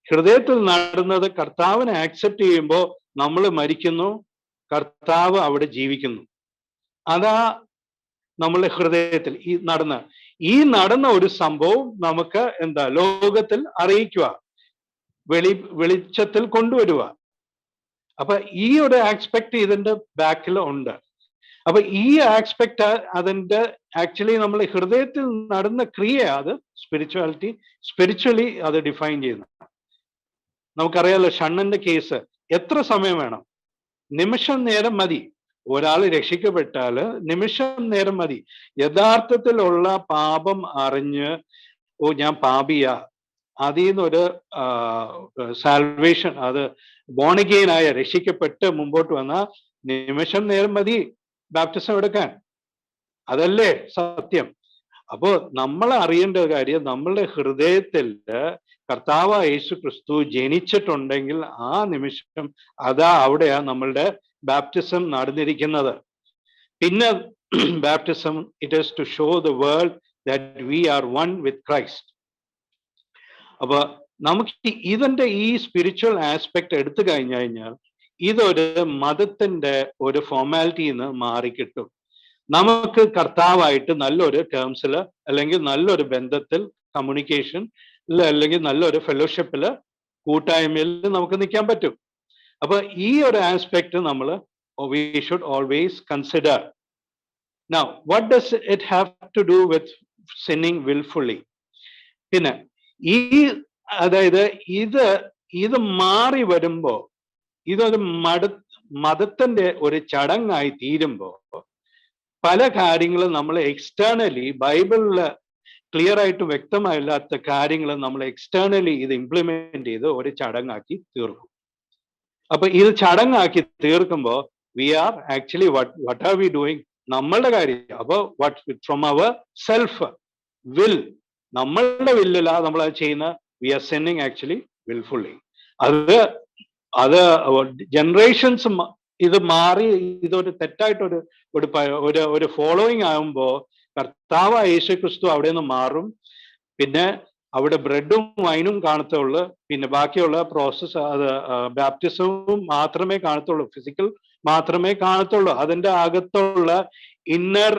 ഹൃദയത്തിൽ നടന്നത് കർത്താവിനെ ആക്സെപ്റ്റ് ചെയ്യുമ്പോൾ നമ്മൾ മരിക്കുന്നു, കർത്താവ് അവിടെ ജീവിക്കുന്നു. അതാ നമ്മളുടെ ഹൃദയത്തിൽ ഈ നടന്ന ഒരു സംഭവം നമുക്ക് എന്താ ലോകത്തിൽ അറിയിക്കുക, വെളിച്ചത്തിൽ കൊണ്ടുവരിക. അപ്പൊ ഈ ഒരു ആസ്പെക്ട് ഇതിന്റെ ബാക്കിൽ ഉണ്ട്. അപ്പൊ ഈ ആസ്പെക്ട് അതിന്റെ ആക്ച്വലി നമ്മൾ ഹൃദയത്തിൽ നടന്ന ക്രിയ, അത് സ്പിരിച്വലി അത് ഡിഫൈൻ ചെയ്യുന്നു. നമുക്കറിയാലോ ഷണ്ണന്റെ കേസ്, എത്ര സമയം വേണം? നിമിഷം നേരം മതി. ഒരാൾ രക്ഷിക്കപ്പെട്ടാല് നിമിഷം നേരം മതി. യഥാർത്ഥത്തിലുള്ള പാപം അറിഞ്ഞ് ഞാൻ പാപിയാ, അതിൽ നിന്നൊരു സാൽവേഷൻ, അത് ബോൺ അഗെയിൻ ആയ രക്ഷിക്കപ്പെട്ട് മുമ്പോട്ട് വന്ന നിമിഷം നേരം മതി ബാപ്റ്റിസം എടുക്കാൻ. അതല്ലേ സത്യം? അപ്പോ നമ്മൾ അറിയേണ്ട കാര്യം, നമ്മളുടെ ഹൃദയത്തിൽ കർത്താവ് യേശു ക്രിസ്തു ജനിച്ചിട്ടുണ്ടെങ്കിൽ ആ നിമിഷം അവിടെയാ നമ്മളുടെ ബാപ്റ്റിസം നടന്നിരിക്കുന്നത്. പിന്നെ baptism it is to show the world that we are one with Christ. അപ്പൊ നമുക്ക് ഇതിന്റെ ഈ സ്പിരിച്വൽ ആസ്പെക്ട് എടുത്തു കഴിഞ്ഞാൽ ഇതൊരു മതത്തിന്റെ ഒരു ഫോർമാലിറ്റിയിൽ നിന്ന് മാറിക്കിട്ടും. നമുക്ക് കർത്താവായിട്ട് നല്ലൊരു ടേംസിൽ, അല്ലെങ്കിൽ നല്ലൊരു ബന്ധത്തിൽ, കമ്മ്യൂണിക്കേഷൻ അല്ലെങ്കിൽ നല്ലൊരു ഫെലോഷിപ്പില്, കൂട്ടായ്മയിൽ നമുക്ക് നിൽക്കാൻ പറ്റും. അപ്പൊ ഈ ഒരു ആസ്പെക്ട് നമ്മൾ we should always consider. Now, what does it have to do with sinning willfully? പിന്നെ ഈ അതായത് ഇത് മാറി വരുമ്പോ ഇതൊരു മതത്തിന്റെ ഒരു ചടങ്ങായി തീരുമ്പോ പല കാര്യങ്ങളും നമ്മൾ എക്സ്റ്റേണലി ബൈബിളില് ക്ലിയർ ആയിട്ട് വ്യക്തമായില്ലാത്ത കാര്യങ്ങൾ നമ്മൾ എക്സ്റ്റേണലി ഇത് ഇംപ്ലിമെന്റ് ചെയ്ത് ഒരു ചടങ്ങാക്കി തീർക്കും. അപ്പൊ ഇത് ചടങ്ങാക്കി തീർക്കുമ്പോ we are actually what are we doing? നമ്മളുടെ കാര്യം. അപ്പൊ what from our self will, നമ്മളുടെ വില്ലില്ല നമ്മൾ അത് ചെയ്യുന്ന, we are sinning actually wilfully. അത് ജനറേഷൻസ് ഇത് മാറി ഇതൊരു തെറ്റായിട്ടൊരു ഒരു ഫോളോയിങ് ആകുമ്പോ കർത്താവ് യേശു ക്രിസ്തു അവിടെ നിന്ന് മാറും. പിന്നെ അവിടെ ബ്രെഡും വൈനും കാണത്തുള്ളൂ. പിന്നെ ബാക്കിയുള്ള പ്രോസസ്സ് അത് ബാപ്റ്റിസവും മാത്രമേ കാണത്തുള്ളൂ, ഫിസിക്കൽ മാത്രമേ കാണത്തുള്ളൂ. അതിന്റെ അകത്തുള്ള ഇന്നർ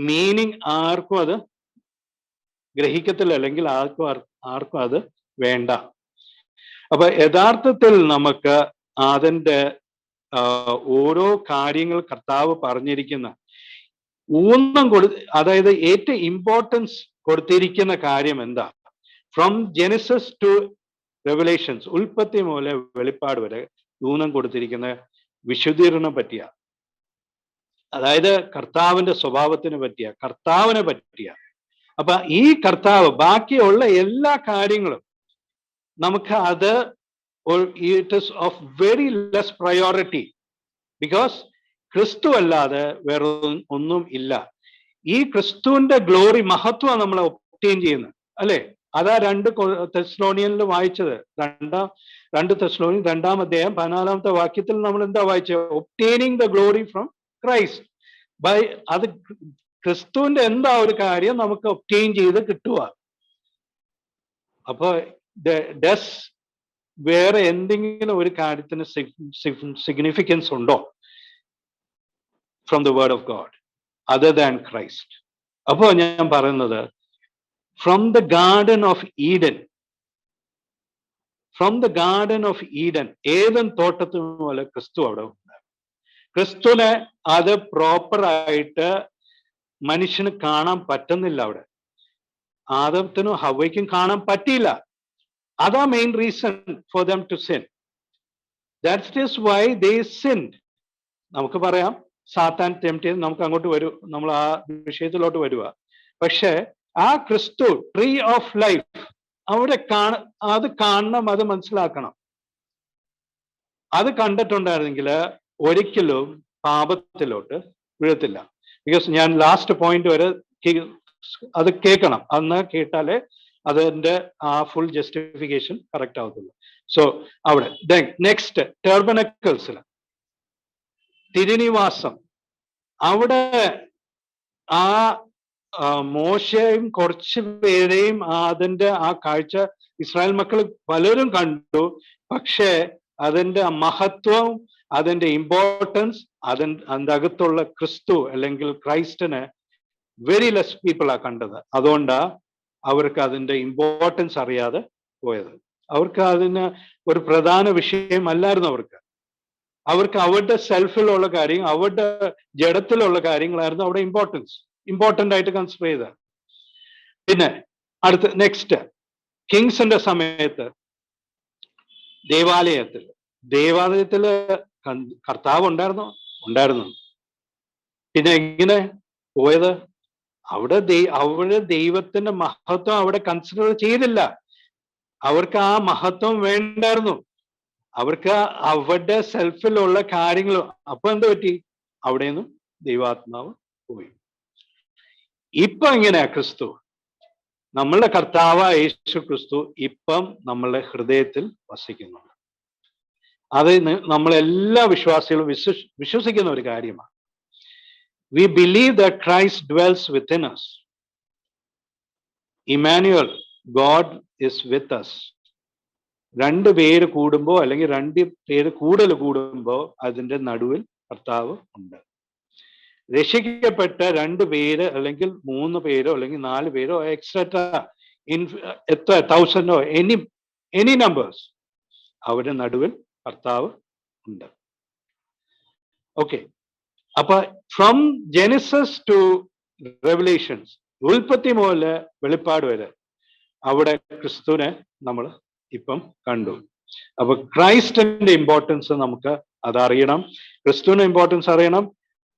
മീനിങ് ആർക്കും അത് ഗ്രഹിക്കത്തില്ല, അല്ലെങ്കിൽ ആർക്കും അത് വേണ്ട. അപ്പൊ യഥാർത്ഥത്തിൽ നമുക്ക് അതിന്റെ ഓരോ കാര്യങ്ങൾ കർത്താവ് പറഞ്ഞിരിക്കുന്ന അതായത് ഏറ്റവും ഇമ്പോർട്ടൻസ് കൊടുത്തിരിക്കുന്ന കാര്യം എന്താ? ഫ്രം ജെനസിസ് ടു റെവലേഷൻസ്, ഉൽപ്പത്തി മുതൽ വെളിപ്പാട് വരെ ഊനം കൊടുത്തിരിക്കുന്ന വിശുദ്ധീകരണം പറ്റിയ, അതായത് കർത്താവിന്റെ സ്വഭാവത്തിനെ പറ്റിയ, കർത്താവിനെ പറ്റിയ. അപ്പൊ ഈ കർത്താവ് ബാക്കിയുള്ള എല്ലാ കാര്യങ്ങളും നമുക്ക് അത് it is of very less priority, because ക്രിസ്തു അല്ലാതെ വേറെ ഒന്നും ഇല്ല. ഈ ക്രിസ്തുവിന്റെ ഗ്ലോറി, മഹത്വം നമ്മൾ ഒബ്റ്റെയിൻ ചെയ്യുന്നത്, അല്ലെ? അതാ 2 തെസ്സലോനിയനിൽ വായിച്ചത്. 2 തെസ്സലോനിയൻ 2-ാം അധ്യായം 14-ാമത്തെ വാക്യത്തിൽ നമ്മൾ എന്താ വായിച്ചത്? Obtaining the glory from Christ. അത് ക്രിസ്തുവിന്റെ എന്താ ഒരു കാര്യം നമുക്ക് ഒബ്റ്റെയിൻ ചെയ്ത് കിട്ടുക. അപ്പൊ ഡസ് വേറെ എന്തെങ്കിലും ഒരു കാര്യത്തിന് സിഗ്നിഫിക്കൻസ് ഉണ്ടോ from the word of God other than Christ? അപ്പോ ഞാൻ പറയുന്നത്, from the garden of Eden, ഏതൻ തോട്ടത്തിന് പോലെ ക്രിസ്തു അവിടെ ഉണ്ട്. ക്രിസ്തുവിനെ അത് പ്രോപ്പറായിട്ട് മനുഷ്യന് കാണാൻ പറ്റുന്നില്ല. അവിടെ ആദത്തിനും ഹവ്വയ്ക്കും കാണാൻ പറ്റിയില്ല. അതാ main reason for them to sin. That is why they sinned. നമുക്ക് പറയാം സാത്താൻ ടെംപ്റ്റ് ചെയ്ത്, നമുക്ക് അങ്ങോട്ട് വരും, നമ്മൾ ആ വിഷയത്തിലോട്ട് വരുക. പക്ഷെ ആ ക്രിസ്തു ട്രീ ഓഫ് ലൈഫ് അവിടെ അത് കാണണം, അത് മനസ്സിലാക്കണം. അത് കണ്ടിട്ടുണ്ടായിരുന്നെങ്കിൽ ഒരിക്കലും പാപത്തിലോട്ട് വീഴത്തില്ല. ബിക്കോസ് ഞാൻ ലാസ്റ്റ് പോയിന്റ് വരെ അത് കേൾക്കണം, അന്ന് കേട്ടാലേ അതിന്റെ ആ ഫുൾ ജസ്റ്റിഫിക്കേഷൻ കറക്റ്റ് ആവത്തുള്ളൂ. സോ അവിടെ നെക്സ്റ്റ് ടെർബനക്കിൾസിൽ തിരുനിവാസം, അവിടെ ആ മോശയും കുറച്ച് പേരെയും അതിന്റെ ആ കാഴ്ച ഇസ്രായേൽ മക്കൾ പലരും കണ്ടു. പക്ഷേ അതിന്റെ മഹത്വം, അതിന്റെ ഇമ്പോർട്ടൻസ്, അതിന്റെ അകത്തുള്ള ക്രിസ്തു അല്ലെങ്കിൽ ക്രൈസ്റ്റിനെ വെരി ലെസ് പീപ്പിൾ ആ കണ്ടത്. അതുകൊണ്ടാ അവർക്ക് അതിന്റെ ഇമ്പോർട്ടൻസ് അറിയാതെ പോയത്. അവർക്ക് അതിന് ഒരു പ്രധാന വിഷയമല്ലായിരുന്നു. അവർക്ക് അവരുടെ സെൽഫിലുള്ള കാര്യം, അവരുടെ ജഡത്തിലുള്ള കാര്യങ്ങളായിരുന്നു അവിടെ ഇമ്പോർട്ടന്റ് ആയിട്ട് കൺസിഡർ ചെയ്തത്. പിന്നെ അടുത്ത നെക്സ്റ്റ്, കിങ്സിന്റെ സമയത്ത് ദേവാലയത്തില് കർത്താവ് ഉണ്ടായിരുന്നു. പിന്നെ എങ്ങനെ പോയത്? അവിടെ ദൈവത്തിന്റെ മഹത്വം അവിടെ കൺസിഡർ ചെയ്തില്ല. അവർക്ക് ആ മഹത്വം വേണ്ടായിരുന്നു. അവർക്ക് അവരുടെ സെൽഫിലുള്ള കാര്യങ്ങൾ. അപ്പൊ എന്ത് പറ്റി? അവിടെ നിന്നും ദൈവാത്മാവ് പോയി. ഇപ്പൊ എങ്ങനെയാ ക്രിസ്തു, നമ്മളുടെ കർത്താവായ യേശു ക്രിസ്തു ഇപ്പം നമ്മളുടെ ഹൃദയത്തിൽ വസിക്കുന്നുണ്ട്. അത് നമ്മളെല്ലാ വിശ്വാസികളും വിശ്വസിക്കുന്ന ഒരു കാര്യമാണ്. We believe that Christ dwells within us. Emmanuel, God is with us. 2 പേര് കൂടുമ്പോ, അല്ലെങ്കിൽ 2 പേര് കൂടുമ്പോ അതിന്റെ നടുവിൽ കർത്താവ് ഉണ്ട്. രക്ഷിക്കപ്പെട്ട 2 പേര് അല്ലെങ്കിൽ 3 പേരോ അല്ലെങ്കിൽ 4 പേരോ എക്സെട്രാ എത്ര 1000 എനി നമ്പേഴ്സ്, അവരുടെ നടുവിൽ കർത്താവ് ഉണ്ട്. ഓക്കെ, അപ്പൊ ഫ്രം ജെനിസസ് ടു റെവലേഷൻസ്, ഉൽപ്പത്തി മുതൽ വെളിപ്പാട് വരെ അവിടെ ക്രിസ്തുവിനെ നമ്മൾ ഇപ്പം കണ്ടു. അപ്പൊ ക്രൈസ്റ്റിന്റെ ഇമ്പോർട്ടൻസ് നമുക്ക് അതറിയണം, ക്രിസ്തുവിന്റെ ഇമ്പോർട്ടൻസ് അറിയണം,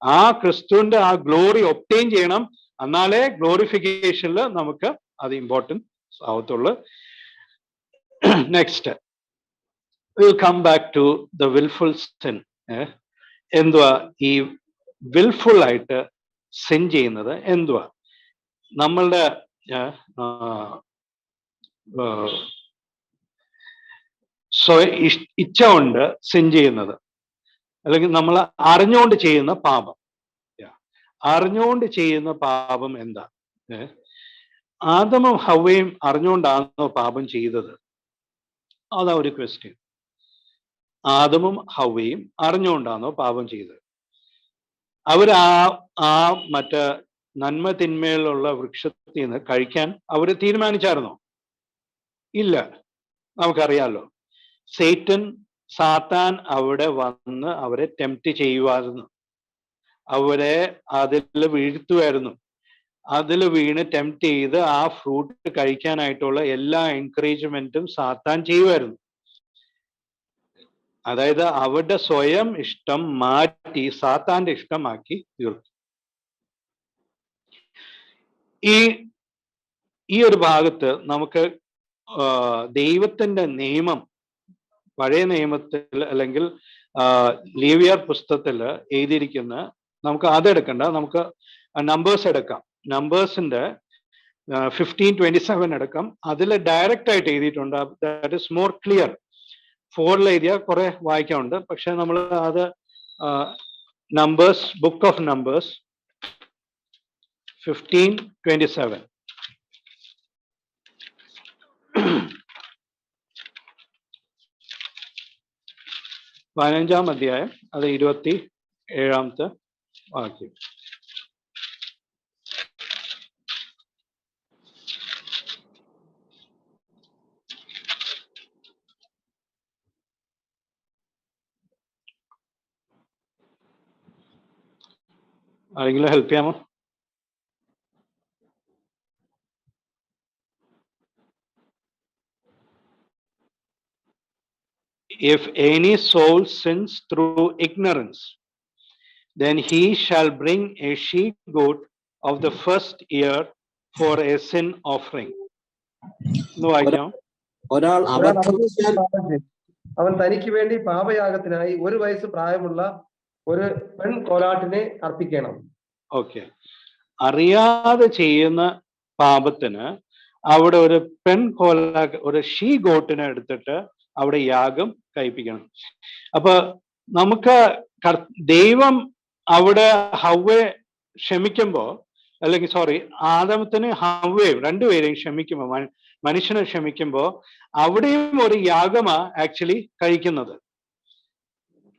ആ ക്രിസ്തുവിന്റെ ആ ഗ്ലോറി ഒബ്റ്റെയിൻ ചെയ്യണം, എന്നാലേ ഗ്ലോറിഫിക്കേഷനിൽ നമുക്ക് അത് ഇമ്പോർട്ടൻസ് ആവത്തുള്ളൂ. Next will come back to the wilful sin. എന്തുവാ ഈ വിൽഫുൾ ആയിട്ട് സിൻ ചെയ്യുന്നത്? എന്തുവാ? നമ്മളുടെ ഇച്ഛ കൊണ്ട് സിൻ ചെയ്യുന്നത്, അല്ലെങ്കിൽ നമ്മൾ അറിഞ്ഞുകൊണ്ട് ചെയ്യുന്ന പാപം. അറിഞ്ഞുകൊണ്ട് ചെയ്യുന്ന പാപം എന്താ? ആദമും ഹവ്വയും അറിഞ്ഞുകൊണ്ടാണോ പാപം ചെയ്തത്? അതാ ഒരു ക്വസ്റ്റ്യൻ. ആദമും ഹവ്വയും അറിഞ്ഞുകൊണ്ടാണോ പാപം ചെയ്തത്? ആ മറ്റേ നന്മ തിന്മയിലുള്ള വൃക്ഷത്തിൽ നിന്ന് കഴിക്കാൻ അവര് തീരുമാനിച്ചായിരുന്നോ? ഇല്ല. നമുക്കറിയാലോ, സാത്താൻ അവിടെ വന്ന് അവരെ ടെംപ്റ്റ് ചെയ്യുമായിരുന്നു, അവരെ അതിൽ വീഴ്ത്തുമായിരുന്നു. അതിൽ വീണ് ടെംപ്റ്റ് ചെയ്ത് ആ ഫ്രൂട്ട് കഴിക്കാനായിട്ടുള്ള എല്ലാ എൻകറേജ്മെന്റും സാത്താൻ ചെയ്യുമായിരുന്നു. അതായത് അവരുടെ സ്വയം ഇഷ്ടം മാറ്റി സാത്താന്റെ ഇഷ്ടമാക്കി തീർത്തു. ഈ ഒരു ഭാഗത്ത് നമുക്ക് ദൈവത്തിന്റെ നിയമം പഴയ നിയമത്തിൽ അല്ലെങ്കിൽ ലേവ്യർ പുസ്തകത്തിൽ എഴുതിയിരിക്കുന്ന, നമുക്ക് അതെടുക്കണ്ട, നമുക്ക് നമ്പേഴ്സ് എടുക്കാം. നമ്പേഴ്സിന്റെ 15:27 എടുക്കാം. അതിൽ ഡയറക്റ്റ് ആയിട്ട് എഴുതിയിട്ടുണ്ട്. That is more clear. 4 എഴുതിയ കുറെ വായിക്കാനുണ്ട്, പക്ഷെ നമ്മൾ അത് നമ്പേഴ്സ്, ബുക്ക് ഓഫ് നമ്പേഴ്സ് 15:27. 15-ാം അധ്യായം, അത് 27-ാമത്തെ വാക്യം. ആരെങ്കിലും ഹെൽപ്പ് ചെയ്യാമോ? If any soul sins through ignorance, then he shall bring a she-goat of the first year for a sin offering.
ഒരാൾ അവൻ തനിക്ക് വേണ്ടി പാപയാഗത്തിനായി 1 വയസ്സ് പ്രായമുള്ള ഒരു പെൺ കോലാട്ടിനെ അർപ്പിക്കണം.
ഓക്കെ. അറിയാതെ ചെയ്യുന്ന പാപത്തിന് അവിടെ ഒരു പെൺ കോല, ഒരു ഷീ ഗോട്ടിനെ എടുത്തിട്ട് അവിടെ യാഗം കഴിപ്പിക്കണം. അപ്പൊ നമുക്ക് ദൈവം അവിടെ ഹവ്വയെ ക്ഷമിക്കുമ്പോ, അല്ലെങ്കിൽ ആദമത്തിന് ഹവ്വയും രണ്ടുപേരെയും ക്ഷമിക്കുമ്പോ, മനുഷ്യനെ ക്ഷമിക്കുമ്പോ അവിടെയും ഒരു യാഗമാ ആക്ച്വലി കഴിക്കുന്നത്.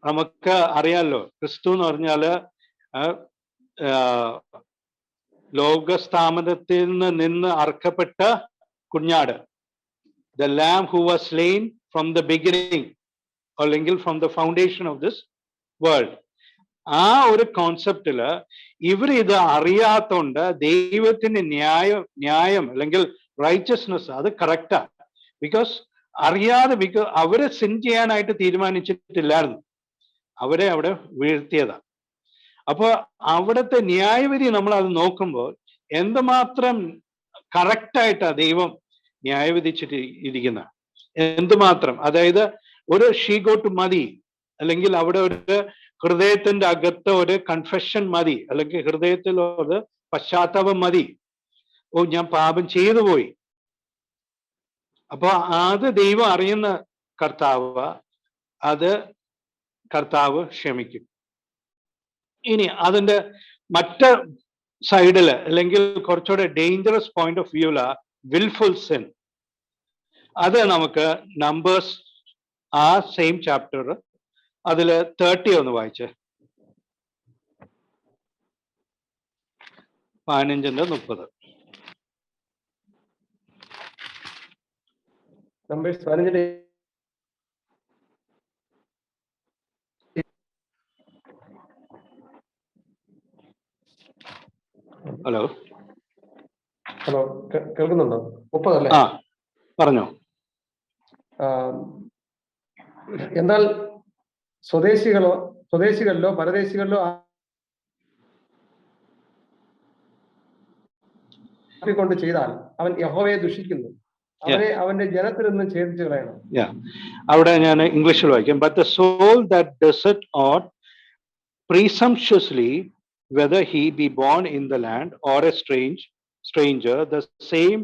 നമുക്ക് അറിയാലോ, ക്രിസ്തു എന്ന് പറഞ്ഞാല് ലോകസ്ഥാപനത്തിൽ നിന്ന് അർക്കപ്പെട്ട കുഞ്ഞാട്, the lamb who was slain from the beginning, അല്ലെങ്കിൽ from the foundation of this world. ആ ഒരു കോൺസെപ്റ്റില് ഇവർ ഇത് അറിയാത്തോണ്ട് ദൈവത്തിന്റെ ന്യായം അല്ലെങ്കിൽ റൈച്ചസ്നെസ് അത് കറക്റ്റാ. ബിക്കോസ് അറിയാതെ, അവരെ സിൻ ചെയ്യാനായിട്ട് തീരുമാനിച്ചിട്ടില്ലായിരുന്നു, അവരെ അവിടെ വീഴ്ത്തിയതാ. അപ്പൊ അവിടുത്തെ ന്യായവിധി നമ്മൾ അത് നോക്കുമ്പോൾ എന്തുമാത്രം കറക്റ്റായിട്ടാ ദൈവം ന്യായവിധിച്ചിട്ട് ഇരിക്കുന്ന, എന്തുമാത്രം. അതായത് ഒരു ഷീഗോട്ട് മതി, അല്ലെങ്കിൽ അവിടെ ഒരു ഹൃദയത്തിന്റെ അകത്ത് ഒരു കൺഫെഷൻ മതി, അല്ലെങ്കിൽ ഹൃദയത്തിൽ ഒരു പശ്ചാത്താപം മതി. ഓ, ഞാൻ പാപം ചെയ്തു പോയി. അപ്പൊ അത് ദൈവം അറിയുന്ന കർത്താവ്, അത് കർത്താവ് ക്ഷമിക്കും. ഇനി അതിന്റെ മറ്റ് സൈഡില്, അല്ലെങ്കിൽ കുറച്ചുകൂടെ ഡേഞ്ചറസ് പോയിന്റ് ഓഫ് വ്യൂല വിൽഫുൾ സിൻ. അത് നമുക്ക് നമ്പേഴ്സ് ആ സെയിം ചാപ്റ്റർ അതില് 30 ഒന്ന് വായിച്ചേ. 15-30.
നമ്പേഴ്സ് 15
ഹലോ
ഹലോ, കേൾക്കുന്നുണ്ടോ? 30 അല്ലേ?
ആ പറഞ്ഞോ.
എന്നാൽ സ്വദേശികളിലോ പരദേശികളിലോ കൊണ്ട് ചെയ്താൽ അവൻ യഹോവയെ ദുഷിക്കുന്നു, അവനെ അവന്റെ ജനത്തിൽ നിന്നും ഛേദിച്ചു കളയണം.
അവിടെ ഞാൻ ഇംഗ്ലീഷിൽ വായിക്കാം. But the soul that does it ought presumptuously, whether he be born in the land or a stranger, the same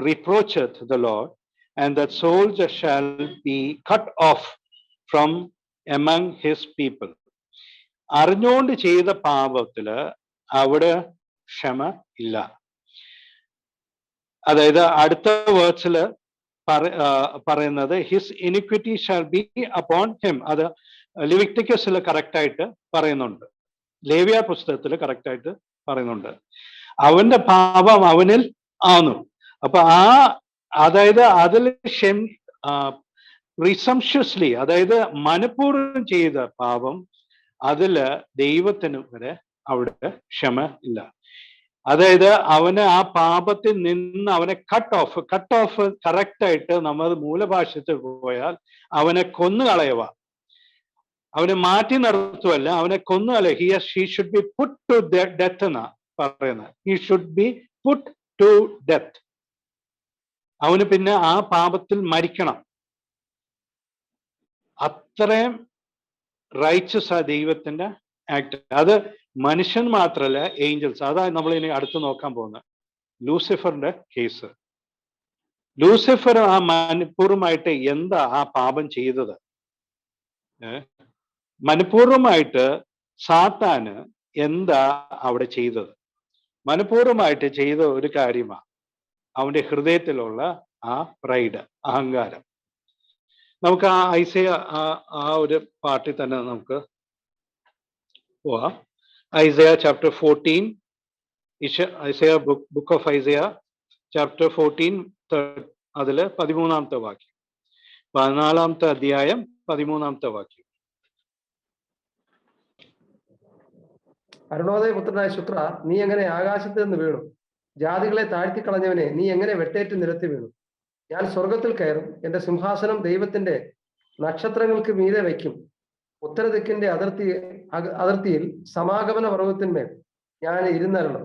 reproacheth the Lord, and that soul shall be cut off from among his people. അറിഞ്ഞുകൊണ്ട് ചെയ്ത പാപത്തില് അവിടെ ക്ഷമ ഇല്ല. അതായത് അടുത്ത വേർഡ്സില് പറയുന്നത് his iniquity shall be upon him. അത് ലിവിക്റ്റിക്കസിൽ correct ആയിട്ട് പറയുന്നുണ്ട്, ലേവ്യ പുസ്തകത്തിൽ കറക്റ്റ് ആയിട്ട് പറയുന്നുണ്ട്. അവന്റെ പാപം അവനിൽ ആന്നു. അപ്പൊ അതായത് അതിൽ പ്രിസംഷ്യസ്ലി, അതായത് മനഃപൂർവ്വം ചെയ്ത പാപം, അതില് ദൈവത്തിന് വരെ അവിടെ ക്ഷമ ഇല്ല. അതായത് അവന് ആ പാപത്തിൽ നിന്ന് അവനെ കട്ട് ഓഫ് കറക്റ്റ് ആയിട്ട് നമ്മൾ മൂലഭാഷത്തിൽ പോയാൽ അവനെ കൊന്നുകളയുക, അവനെ മാറ്റി നിർത്തുവല്ല, അവനെ കൊന്നുകളയുക. He should be put to death എന്നാ പറയുന്നത്. He should be put to death. അവന് പിന്നെ ആ പാപത്തിൽ മരിക്കണം. അത്രയും റൈറ്റ്സസ് ആ ദൈവത്തിന്റെ ആക്ട്. അത് മനുഷ്യൻ മാത്രല്ല, ഏഞ്ചൽസ്. അതാണ് നമ്മൾ ഇനി അടുത്ത് നോക്കാൻ പോകുന്നത്, ലൂസിഫറിന്റെ കേസ്. ലൂസിഫർ ആ മനഃപൂർവമായിട്ട് എന്താ ആ പാപം ചെയ്തത്? മനഃപൂർവമായിട്ട് സാത്താന് എന്താ അവിടെ ചെയ്തത്? മനഃപൂർവമായിട്ട് ചെയ്ത ഒരു കാര്യമാണ് അവന്റെ ഹൃദയത്തിലുള്ള ആ പ്രൈഡ്, അഹങ്കാരം. നമുക്ക് ആ ഐസയ ആ ഒരു പാർട്ടിൽ തന്നെ നമുക്ക് പോവാം. Isaiah chapter 14, Isaiah book of Isaiah chapter 14, അതില് 13-ാമത്തെ വാക്യം, 14-ാമത്തെ അധ്യായം 13-ാമത്തെ വാക്യം.
അരുണോദയ പുത്രനായ ശുക്ര, നീ എങ്ങനെ ആകാശത്ത് നിന്ന് വീണു? ജാതികളെ താഴ്ത്തിക്കളഞ്ഞവനെ, നീ എങ്ങനെ വെട്ടേറ്റ് നിരത്തി വീണു? ഞാൻ സ്വർഗത്തിൽ കയറും, എന്റെ സിംഹാസനം ദൈവത്തിന്റെ നക്ഷത്രങ്ങൾക്ക് മീതെ വയ്ക്കും. ഉത്തരദിക്കിന്റെ അതിർത്തിയിൽ സമാഗമന പർവ്വതത്തിന്മേൽ ഞാൻ ഇരുന്നരണം.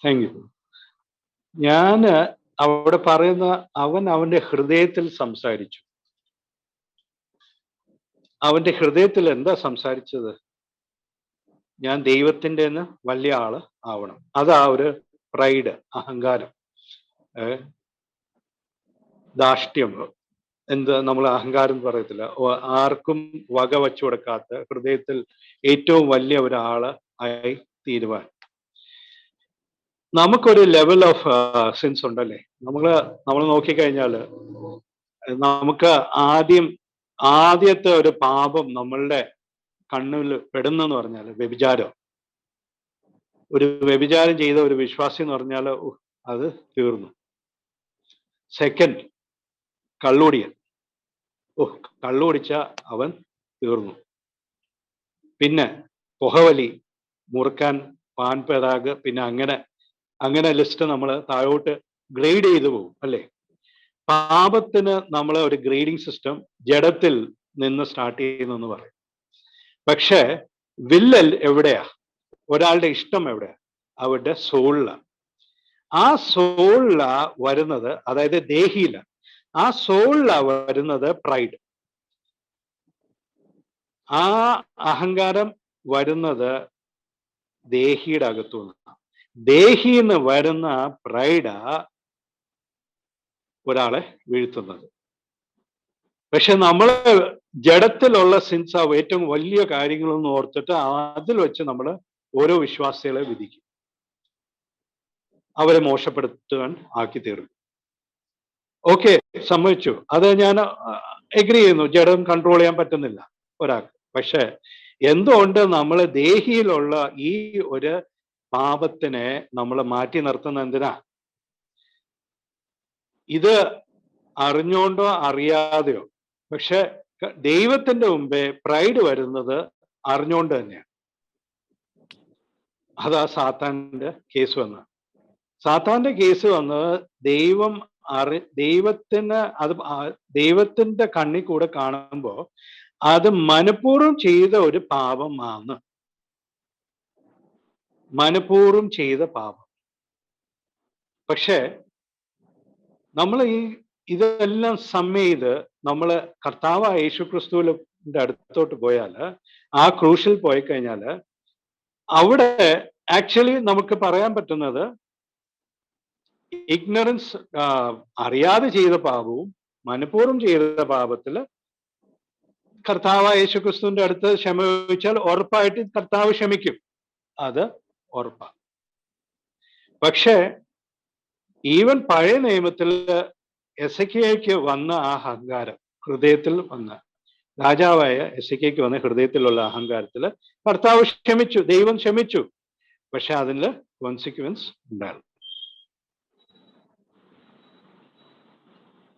Thank you. ഞാന് അവിടെ പറയുന്ന അവൻ അവന്റെ ഹൃദയത്തിൽ സംസാരിച്ചു. അവന്റെ ഹൃദയത്തിൽ എന്താ സംസാരിച്ചത്? ഞാൻ ദൈവത്തിന്റെ വലിയ ആള് ആവണം. അതാ ഒരു പ്രൈഡ്, അഹങ്കാരം, ധാർഷ്ട്യം. എന്ത് നമ്മൾ അഹങ്കാരം പറയത്തില്ല, ആർക്കും വക വച്ചു കൊടുക്കാത്ത ഹൃദയത്തിൽ ഏറ്റവും വലിയ ഒരാള് ആയി തീരുവാൻ. നമുക്കൊരു ലെവൽ ഓഫ് സെൻസ് ഉണ്ടല്ലേ. നമ്മൾ നോക്കിക്കഴിഞ്ഞാല് നമുക്ക് ആദ്യത്തെ ഒരു പാപം നമ്മളുടെ കണ്ണിൽ പെടുന്നെന്ന് പറഞ്ഞാൽ വ്യഭിചാരം. ഒരു വ്യഭിചാരം ചെയ്ത ഒരു വിശ്വാസി എന്ന് പറഞ്ഞാൽ അത് തീർന്നു. സെക്കൻഡ്, കള്ളുടിയൻ. കള്ളുടിച്ച അവൻ തീർന്നു. പിന്നെ പുകവലി, മുറുക്കാൻ, പാൻ പെറാഗ്, പിന്നെ അങ്ങനെ ലിസ്റ്റ് നമ്മൾ താഴോട്ട് ഗ്രേഡ് ചെയ്തു പോകും അല്ലേ. പാപത്തിന് നമ്മൾ ഒരു ഗ്രേഡിംഗ് സിസ്റ്റം ജഡത്തിൽ നിന്ന് സ്റ്റാർട്ട് ചെയ്യുന്നെന്ന് പറയും. പക്ഷെ വില്ലൽ എവിടെയാ? ഒരാളുടെ ഇഷ്ടം എവിടെയാ? അവരുടെ സോളില. ആ സോളില വരുന്നത്, അതായത് ദേഹിയില, ആ സോളില വരുന്നത് പ്രൈഡ്. ആ അഹങ്കാരം വരുന്നത് ദേഹിയുടെ അകത്തുനിന്ന്. ദേഹിന്ന് വരുന്ന പ്രൈഡാ ഒരാളെ വീഴ്ത്തുന്നത്. പക്ഷെ നമ്മള് ജഡത്തിലുള്ള സിൻസ് ഏറ്റവും വലിയ കാര്യങ്ങളൊന്നും ഓർത്തിട്ട് അതിൽ വെച്ച് നമ്മൾ ഓരോ വിശ്വാസികളെ വിധിക്കും, അവരെ മോശപ്പെടുത്താൻ ആക്കി തീർക്കും. ഓക്കെ, സമ്മതിച്ചു, അത് ഞാൻ എഗ്രി ചെയ്യുന്നു. ജഡം കൺട്രോൾ ചെയ്യാൻ പറ്റുന്നില്ല ഒരാൾക്ക്. പക്ഷെ എന്തുകൊണ്ട് നമ്മൾ ദേഹിയിലുള്ള ഈ ഒരു പാപത്തിനെ നമ്മൾ മാറ്റി നിർത്തുന്ന എന്തിനാ? ഇത് അറിഞ്ഞോണ്ടോ അറിയാതെയോ, പക്ഷെ ദൈവത്തിന്റെ മുമ്പേ പ്രൈഡ് വരുന്നത് അറിഞ്ഞോണ്ട് തന്നെയാണ്. അതാ സാത്താന്റെ കേസ് വന്നത്. സാത്താന്റെ കേസ് വന്നത് ദൈവത്തിന് അത് ദൈവത്തിന്റെ കണ്ണിൽ കൂടെ കാണുമ്പോൾ അത് മനഃപൂർവ്വം ചെയ്ത ഒരു പാപമാണ്. മനഃപൂർവ്വം ചെയ്ത പാപം. പക്ഷേ നമ്മൾ ഇതെല്ലാം ചെയ്ത് നമ്മൾ കർത്താവായ യേശുക്രിസ്തുവിന്റെ അടുത്തോട്ട് പോയാൽ, ആ ക്രൂശിൽ പോയി കഴിഞ്ഞാൽ അവിടെ ആക്ച്വലി നമുക്ക് പറയാൻ പറ്റുന്നത് ഇഗ്നറൻസ്, അറിയാതെ ചെയ്ത പാപവും മനഃപൂർവ്വം ചെയ്ത പാപത്തിൽ കർത്താവായ യേശുക്രിസ്തുവിന്റെ അടുത്ത് ക്ഷമ ചോദിച്ചാൽ ഉറപ്പായിട്ട് കർത്താവ് ക്ഷമിക്കും. അത് ഉറപ്പാണ്. പക്ഷേ ഈവൻ പഴയ നിയമത്തിൽ എസെക്കിയായ്ക്ക് വന്ന ആ അഹങ്കാരം, ഹൃദയത്തിൽ വന്ന രാജാവായ എസെക്കിയായ്ക്ക് വന്ന ഹൃദയത്തിലുള്ള അഹങ്കാരത്തിൽ കർത്താവ് ക്ഷമിച്ചു, ദൈവം ക്ഷമിച്ചു. പക്ഷെ അതിന് കോൺസിക്വൻസ് ഉണ്ടായിരുന്നു.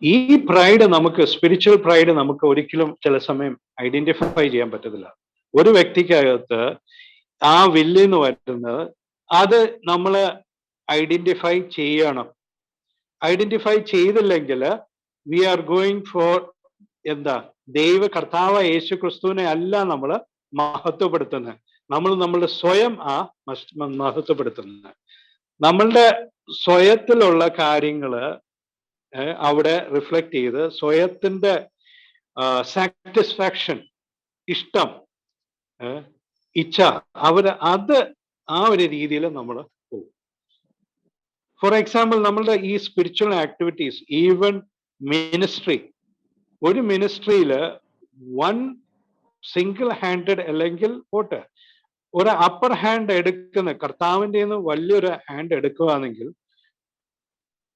ഈ പ്രൈഡ് നമുക്ക്, സ്പിരിച്വൽ പ്രൈഡ് നമുക്ക് ഒരിക്കലും ചില സമയം ഐഡന്റിഫൈ ചെയ്യാൻ പറ്റത്തില്ല. ഒരു വ്യക്തിക്കകത്ത് ആ വില്ലിന്ന് വരുന്നത് അത് നമ്മൾ ഐഡന്റിഫൈ ചെയ്യണം. ഐഡന്റിഫൈ ചെയ്തില്ലെങ്കിൽ വി ആർ ഗോയിങ് ഫോർ എന്താ, കർത്താവ് യേശു ക്രിസ്തുവിനെ അല്ല നമ്മൾ മഹത്വപ്പെടുത്തുന്നത്. നമ്മളുടെ സ്വയം മഹത്വപ്പെടുത്തുന്നത്. നമ്മളുടെ സ്വയത്തിലുള്ള കാര്യങ്ങള് അവിടെ റിഫ്ലക്ട് ചെയ്ത് സ്വയത്തിന്റെ സാറ്റിസ്ഫാക്ഷൻ, ഇഷ്ടം, ഇച്ഛ, അത് ആ ഒരു രീതിയിൽ നമ്മൾ പോകും. ഫോർ എക്സാമ്പിൾ, നമ്മളുടെ ഈ സ്പിരിച്വൽ ആക്ടിവിറ്റീസ്, ഈവൻ മിനിസ്ട്രി, ഒരു മിനിസ്ട്രിയില് സിംഗിൾ ഹാൻഡഡ് അല്ലെങ്കിൽ പോട്ടെ ഒരു അപ്പർ ഹാൻഡ് എടുക്കുന്ന, കർത്താവിൻ്റെ വലിയൊരു ഹാൻഡ് എടുക്കുകയാണെങ്കിൽ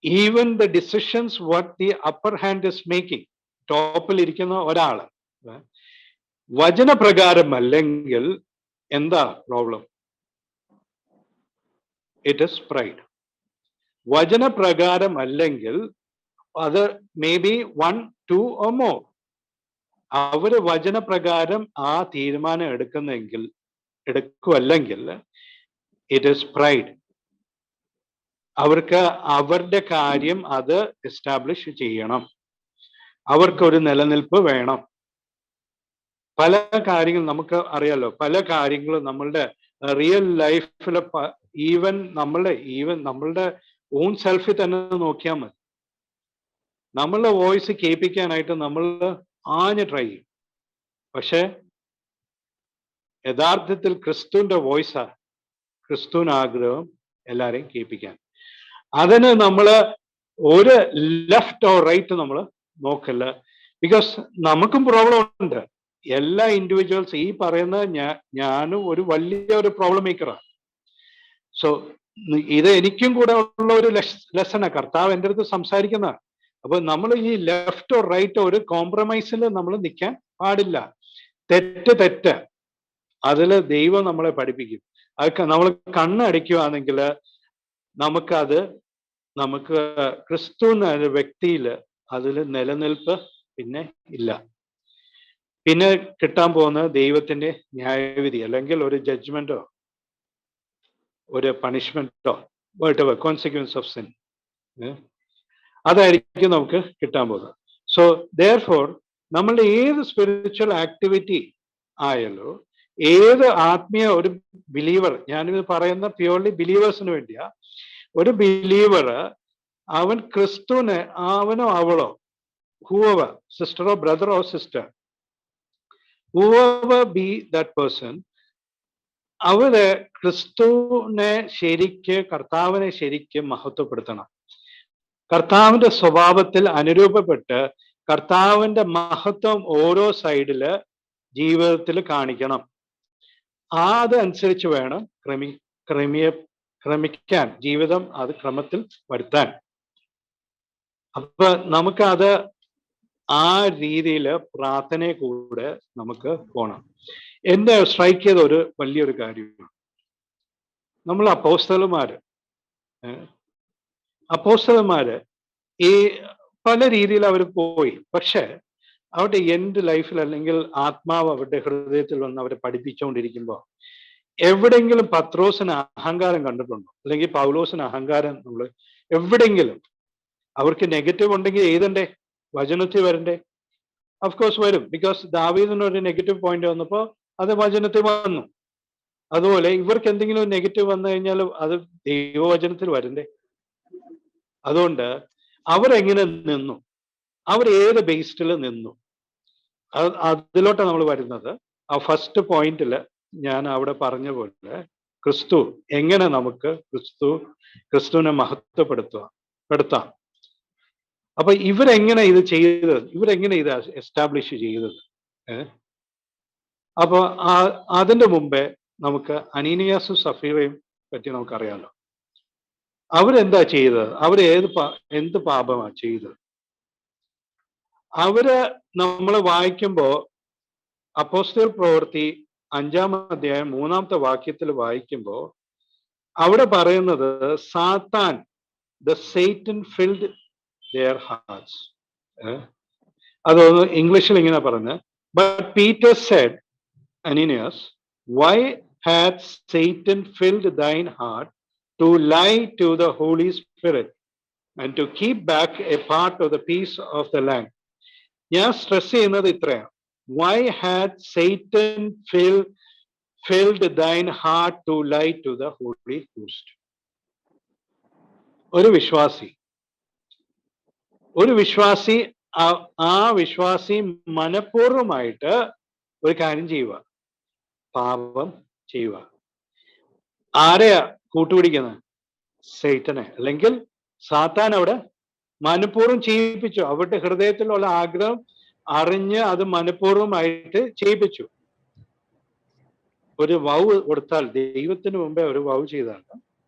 even the decisions what the upper hand is making, ടോപ്പിൽ ഇരിക്കുന്ന ഒരാള് വചനപ്രകാരം അല്ലെങ്കിൽ എന്താ പ്രോബ്ലം? It is pride. വചനപ്രകാരം അല്ലെങ്കിൽ അത് മേ ബി 1, 2 or more. അവര് വചനപ്രകാരം ആ തീരുമാനം എടുക്കുമല്ലെങ്കിൽ ഇറ്റ് ഇസ് പ്രൈഡ്. അവർക്ക് അവരുടെ കാര്യം അത് എസ്റ്റാബ്ലിഷ് ചെയ്യണം. അവർക്കൊരു നിലനിൽപ്പ് വേണം. പല കാര്യങ്ങൾ നമുക്ക് അറിയാലോ, പല കാര്യങ്ങളും നമ്മളുടെ റിയൽ ലൈഫിൽ, ഈവൻ നമ്മളുടെ ഓൺ സെൽഫിൽ തന്നെ നോക്കിയാൽ മതി. നമ്മളുടെ വോയിസ് കേൾപ്പിക്കാനായിട്ട് നമ്മൾ ട്രൈ ചെയ്യും. പക്ഷെ യഥാർത്ഥത്തിൽ ക്രിസ്തുവിന്റെ വോയിസാ, ക്രിസ്തുവിന് ആഗ്രഹം എല്ലാരെയും കേൾപ്പിക്കാൻ. അതിന് നമ്മൾ ഒരു ലെഫ്റ്റ് ഓർ റൈറ്റ് നമ്മൾ നോക്കില്ല. ബിക്കോസ് നമുക്കും പ്രോബ്ലം ഉണ്ട്. എല്ലാ ഇൻഡിവിജ്വൽസ്, ഈ പറയുന്ന ഞാനും ഒരു വലിയൊരു പ്രോബ്ലം മേക്കറാണ്. സോ ഇത് എനിക്കും കൂടെ ഉള്ള ഒരു ലെസണാണ്. കർത്താവ് എൻ്റെ അടുത്ത് സംസാരിക്കുന്ന. അപ്പൊ നമ്മൾ ഈ ലെഫ്റ്റ് ഓർ റൈറ്റ് ഒരു കോംപ്രമൈസിൽ നമ്മൾ നിൽക്കാൻ പാടില്ല. തെറ്റ് അതിൽ ദൈവം നമ്മളെ പഠിപ്പിക്കും. അത് നമ്മൾ കണ്ണടിക്കുകയാണെങ്കിൽ നമുക്ക് ക്രിസ്തു എന്ന വ്യക്തിയിൽ അതിൽ നിലനിൽപ്പ് പിന്നെ ഇല്ല. പിന്നെ കിട്ടാൻ പോകുന്ന ദൈവത്തിന്റെ ന്യായവിധി, അല്ലെങ്കിൽ ഒരു ജഡ്ജ്മെന്റോ ഒരു പണിഷ്മെന്റോ, whatever consequence of sin, അതായിരിക്കും നമുക്ക് കിട്ടാൻ പോകുന്നത്. സോ therefore നമ്മളുടെ ഏത് സ്പിരിച്വൽ ആക്ടിവിറ്റി ആയാലോ, ഏത് ആത്മീയ ഒരു ബിലീവർ, ഞാനിത് പറയുന്ന പ്യൂർലി ബിലീവേഴ്സിന് വേണ്ടിയാ. ഒരു ബിലീവർ അവൻ ക്രിസ്തുവിനെ, അവനോ അവളോ, whoever, sister or brother or sister, whoever be that person, അവര് ക്രിസ്തുവിനെ കർത്താവിനെ ശരിക്ക് മഹത്വപ്പെടുത്തണം. കർത്താവിന്റെ സ്വഭാവത്തിൽ അനുരൂപപ്പെട്ട് കർത്താവിന്റെ മഹത്വം ഓരോ സൈഡില് ജീവിതത്തിൽ കാണിക്കണം. അതനുസരിച്ച് വേണം ക്രമിക്കാൻ, ജീവിതം അത് ക്രമത്തിൽ വരുത്താൻ. അപ്പൊ നമുക്കത് ആ രീതിയിൽ പ്രാർത്ഥനയെ കൂടെ നമുക്ക് പോകണം. എന്നെ സ്ട്രൈക്ക് ചെയ്ത ഒരു വലിയൊരു കാര്യമാണ്, നമ്മൾ അപ്പോസ്തലന്മാര് ഈ പല രീതിയിൽ അവർ പോയി. പക്ഷെ അവരുടെ എൻഡ് ലൈഫിൽ, അല്ലെങ്കിൽ ആത്മാവ് അവരുടെ ഹൃദയത്തിൽ വന്ന് അവരെ പഠിപ്പിച്ചുകൊണ്ടിരിക്കുമ്പോൾ എവിടെയെങ്കിലും പത്രോസിന് അഹങ്കാരം കണ്ടിട്ടുണ്ടോ? അല്ലെങ്കിൽ പൗലോസിന് അഹങ്കാരം നമ്മൾ എവിടെയെങ്കിലും അവർക്ക് നെഗറ്റീവ് ഉണ്ടെങ്കിൽ എഴുതണ്ടേ? വചനത്തിൽ വരണ്ടേ? അഫ്കോഴ്സ് വരും. ബിക്കോസ് ദാവീദിന് ഒരു നെഗറ്റീവ് പോയിന്റ് വന്നപ്പോൾ അത് വചനത്തിൽ വന്നു. അതുപോലെ ഇവർക്ക് എന്തെങ്കിലും നെഗറ്റീവ് വന്നു കഴിഞ്ഞാൽ അത് ദൈവവചനത്തിൽ വരണ്ടേ? അതുകൊണ്ട് അവരെങ്ങനെ നിന്നു? അവർ ഏത് ബേസ്ഡിൽ നിന്നു? അതിലോട്ടാണ് നമ്മൾ വരുന്നത്. ആ ഫസ്റ്റ് പോയിന്റിൽ ഞാൻ അവിടെ പറഞ്ഞ പോലെ ക്രിസ്തു എങ്ങനെ നമുക്ക് ക്രിസ്തുവിനെ മഹത്വപ്പെടുത്താം. അപ്പൊ ഇവരെങ്ങനെ ഇത് ചെയ്തത്? ഇവരെങ്ങനെ ഇത് എസ്റ്റാബ്ലിഷ് ചെയ്തത്? അപ്പൊ അതിന്റെ മുമ്പേ നമുക്ക് അനീനിയാസും സഫീറയും പറ്റി നമുക്കറിയാലോ. അവരെന്താ ചെയ്തത്? അവര് എന്ത് പാപമാണ് ചെയ്തത്? അവര് നമ്മൾ വായിക്കുമ്പോ അപ്പോസ്തല പ്രവൃത്തി 5-ാം അധ്യായം 3-ാമത്തെ വാക്യത്തിൽ വായിക്കുമ്പോ അവിടെ പറയുന്നത് സാത്താൻ Satan filled their hearts. അതൊന്ന് ഇംഗ്ലീഷിൽ ഇങ്ങനെ പറഞ്ഞ്, but Peter said, Ananias, why hath Satan filled thine heart to lie to the Holy Spirit and to keep back a part of the piece of the land? ഞാൻ stress ചെയ്യുന്നത് ഇത്രയാണ്. Why had Satan filled thine heart to lie to the Holy Ghost? ഒരു വിശ്വാസി ആ വിശ്വാസി മനഃപൂർവ്വമായിട്ട് ഒരു കാര്യം ചെയ്യുക, പാപം ചെയ്യുക. ആരെയാ കൂട്ടുപിടിക്കുന്നത്? സൈത്തനെ. അല്ലെങ്കിൽ സാത്താൻ അവിടെ മനഃപൂർവ്വം ചെയ്യിപ്പിച്ചു. അവരുടെ ഹൃദയത്തിലുള്ള ആഗ്രഹം അറിഞ്ഞ് അത് മനഃപൂർവ്വമായിട്ട് ചെയ്യിപ്പിച്ചു. ഒരു വൗ കൊടുത്താൽ, ദൈവത്തിന് മുമ്പേ ഒരു വൗ ചെയ്താൽ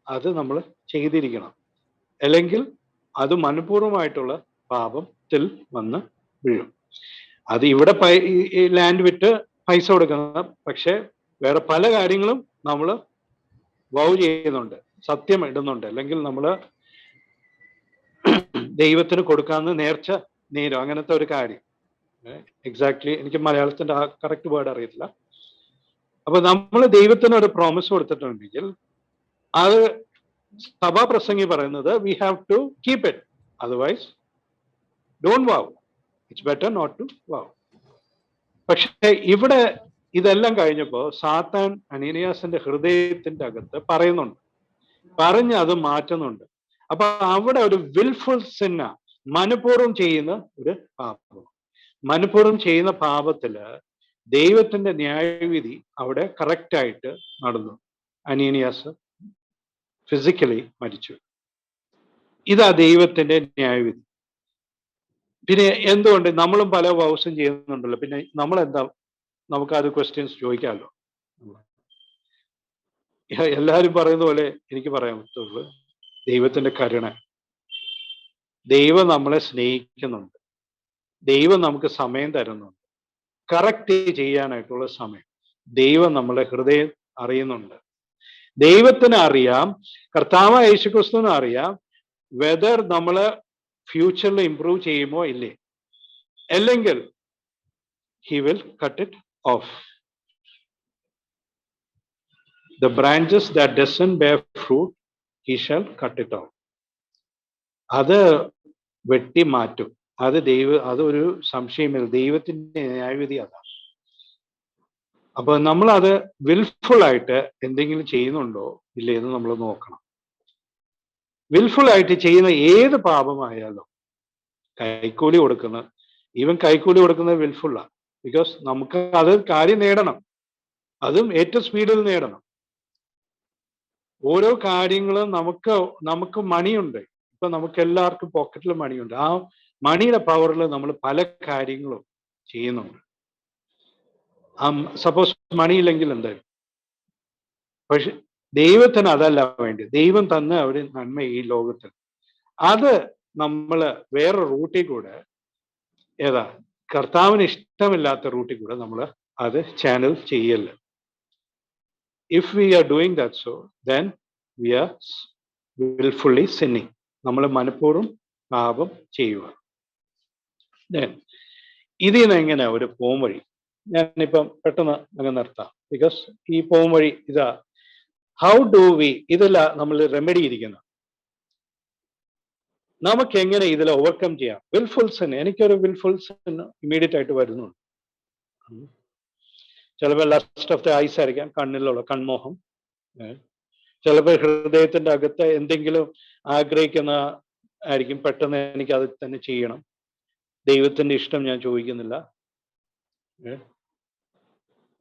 അത് നമ്മൾ ചെയ്തിരിക്കണം. അല്ലെങ്കിൽ അത് മനഃപൂർവ്വമായിട്ടുള്ള പാപത്തിൽ വന്ന് വീഴും. അത് ഇവിടെ ലാൻഡ് വിറ്റ് പൈസ കൊടുക്കണം, പക്ഷെ വേറെ പല കാര്യങ്ങളും നമ്മൾ വൗ ചെയ്യുന്നുണ്ട്, സത്യം ഇടുന്നുണ്ട്, അല്ലെങ്കിൽ നമ്മൾ ദൈവത്തിന് കൊടുക്കാന്ന് നേരം അങ്ങനത്തെ ഒരു കാര്യം. എക്സാക്ട്ലി എനിക്ക് മലയാളത്തിന്റെ ആ കറക്റ്റ് വേർഡ് അറിയത്തില്ല. അപ്പൊ നമ്മൾ ദൈവത്തിന് ഒരു പ്രോമിസ് കൊടുത്തിട്ടുണ്ടെങ്കിൽ അത് സഭാപ്രസംഗി പറയുന്നത് we have to keep it, otherwise don't vow, it's better not to vow. പക്ഷെ ഇവിടെ ഇതെല്ലാം കഴിഞ്ഞപ്പോ സാത്താൻ അനീനിയാസിന്റെ ഹൃദയത്തിന്റെ അകത്ത് പറഞ്ഞ് അത് മാറ്റുന്നുണ്ട്. അപ്പൊ അവിടെ ഒരു വിൽഫുൾ സിന്ന, മനഃപൂർവ്വം ചെയ്യുന്ന ഒരു പാപം. മനഃപൂർവ്വം ചെയ്യുന്ന പാപത്തില് ദൈവത്തിന്റെ ന്യായവിധി അവിടെ കറക്റ്റായിട്ട് നടന്നു. അനീനിയാസ് ഫിസിക്കലി മരിച്ചു. ഇതാ ദൈവത്തിന്റെ ന്യായവിധി. പിന്നെ എന്തുകൊണ്ട് നമ്മളും പല വൗസും ചെയ്യുന്നുണ്ടല്ലോ, പിന്നെ നമുക്കത് ക്വസ്റ്റ്യൻസ് ചോദിക്കാമല്ലോ. എല്ലാവരും പറയുന്ന പോലെ എനിക്ക് പറയാൻ പറ്റുള്ളൂ, ദൈവത്തിന്റെ കരുണ. ദൈവം നമ്മളെ സ്നേഹിക്കുന്നുണ്ട്, ദൈവം നമുക്ക് സമയം തരുന്നുണ്ട്, കറക്റ്റ് ചെയ്യാനായിട്ടുള്ള സമയം. ദൈവം നമ്മളെ ഹൃദയം അറിയുന്നുണ്ട്. ദൈവത്തിന് അറിയാം, കർത്താവായ യേശുക്രിസ്തുവിന് അറിയാം വെദർ നമ്മള് ഫ്യൂച്ചറിൽ ഇംപ്രൂവ് ചെയ്യുമോ ഇല്ലേ. അല്ലെങ്കിൽ he will cut it off. The branches that doesn't bear fruit, he shall cut it off. അത് വെട്ടി മാറ്റും. അതൊരു സംശയമില്ല, ദൈവത്തിന്റെ ന്യായവിധി അതാണ്. അപ്പൊ നമ്മളത് വിൽഫുൾ ആയിട്ട് എന്തെങ്കിലും ചെയ്യുന്നുണ്ടോ ഇല്ലേ എന്ന് നമ്മൾ നോക്കണം. വിൽഫുൾ ആയിട്ട് ചെയ്യുന്ന ഏത് പാപമായാലും കൈക്കൂലി കൊടുക്കുന്നത് വിൽഫുള്ളാണ്. ബിക്കോസ് നമുക്ക് അത് കാര്യം നേടണം, അതും ഏറ്റവും സ്പീഡിൽ നേടണം. ഓരോ കാര്യങ്ങളും നമുക്ക് മണിയുണ്ട്. ഇപ്പൊ നമുക്ക് എല്ലാവർക്കും പോക്കറ്റിൽ മണിയുണ്ട്. ആ മണിയുടെ പവറിൽ നമ്മൾ പല കാര്യങ്ങളും ചെയ്യുന്നുണ്ട്. സപ്പോസ് മണിയില്ലെങ്കിൽ എന്തായാലും, പക്ഷെ ദൈവത്തിന് അതല്ല വേണ്ടി. ദൈവം തന്ന ഒരു നന്മ ഈ ലോകത്തിൽ, അത് നമ്മള് വേറെ റൂട്ടിൽ കൂടെ, കർത്താവിന് ഇഷ്ടമില്ലാത്ത റൂട്ടിൽ കൂടെ നമ്മൾ അത് ചാനൽ ചെയ്യല്ല. If we are doing that, so then we are wilfully sinning. നമ്മൾ മനഃപൂർവ്വം പാപം ചെയ്യുക. ഇതിൽ നിന്ന് എങ്ങനെ ഒരു പോം വഴി, ഞാനിപ്പം പെട്ടെന്ന് അങ്ങ് നിർത്താം. ബിക്കോസ് ഈ പോകും വഴി ഇതാ. ഹൗ ഡു വി, ഇതില നമ്മൾ റെമഡി ഇരിക്കുന്നത്. നമുക്ക് എങ്ങനെ ഇതിൽ ഓവർകം ചെയ്യാം? വിൽഫുൾ സിൻ, എനിക്കൊരു വിൽഫുൾ സിൻ ഇമ്മീഡിയറ്റ് ആയിട്ട് വരുന്നുണ്ട്. ചിലപ്പോൾ ലസ്റ്റ് ഓഫ് ദ ഐസ് ആയിരിക്കാം, കണ്ണിലുള്ള കൺമോഹം. ചിലപ്പോൾ ഹൃദയത്തിന്റെ അകത്ത് എന്തെങ്കിലും ആഗ്രഹിക്കുന്ന ആയിരിക്കും, പെട്ടെന്ന് എനിക്ക് അത് തന്നെ ചെയ്യണം, ദൈവത്തിന്റെ ഇഷ്ടം ഞാൻ ചോദിക്കുന്നില്ല,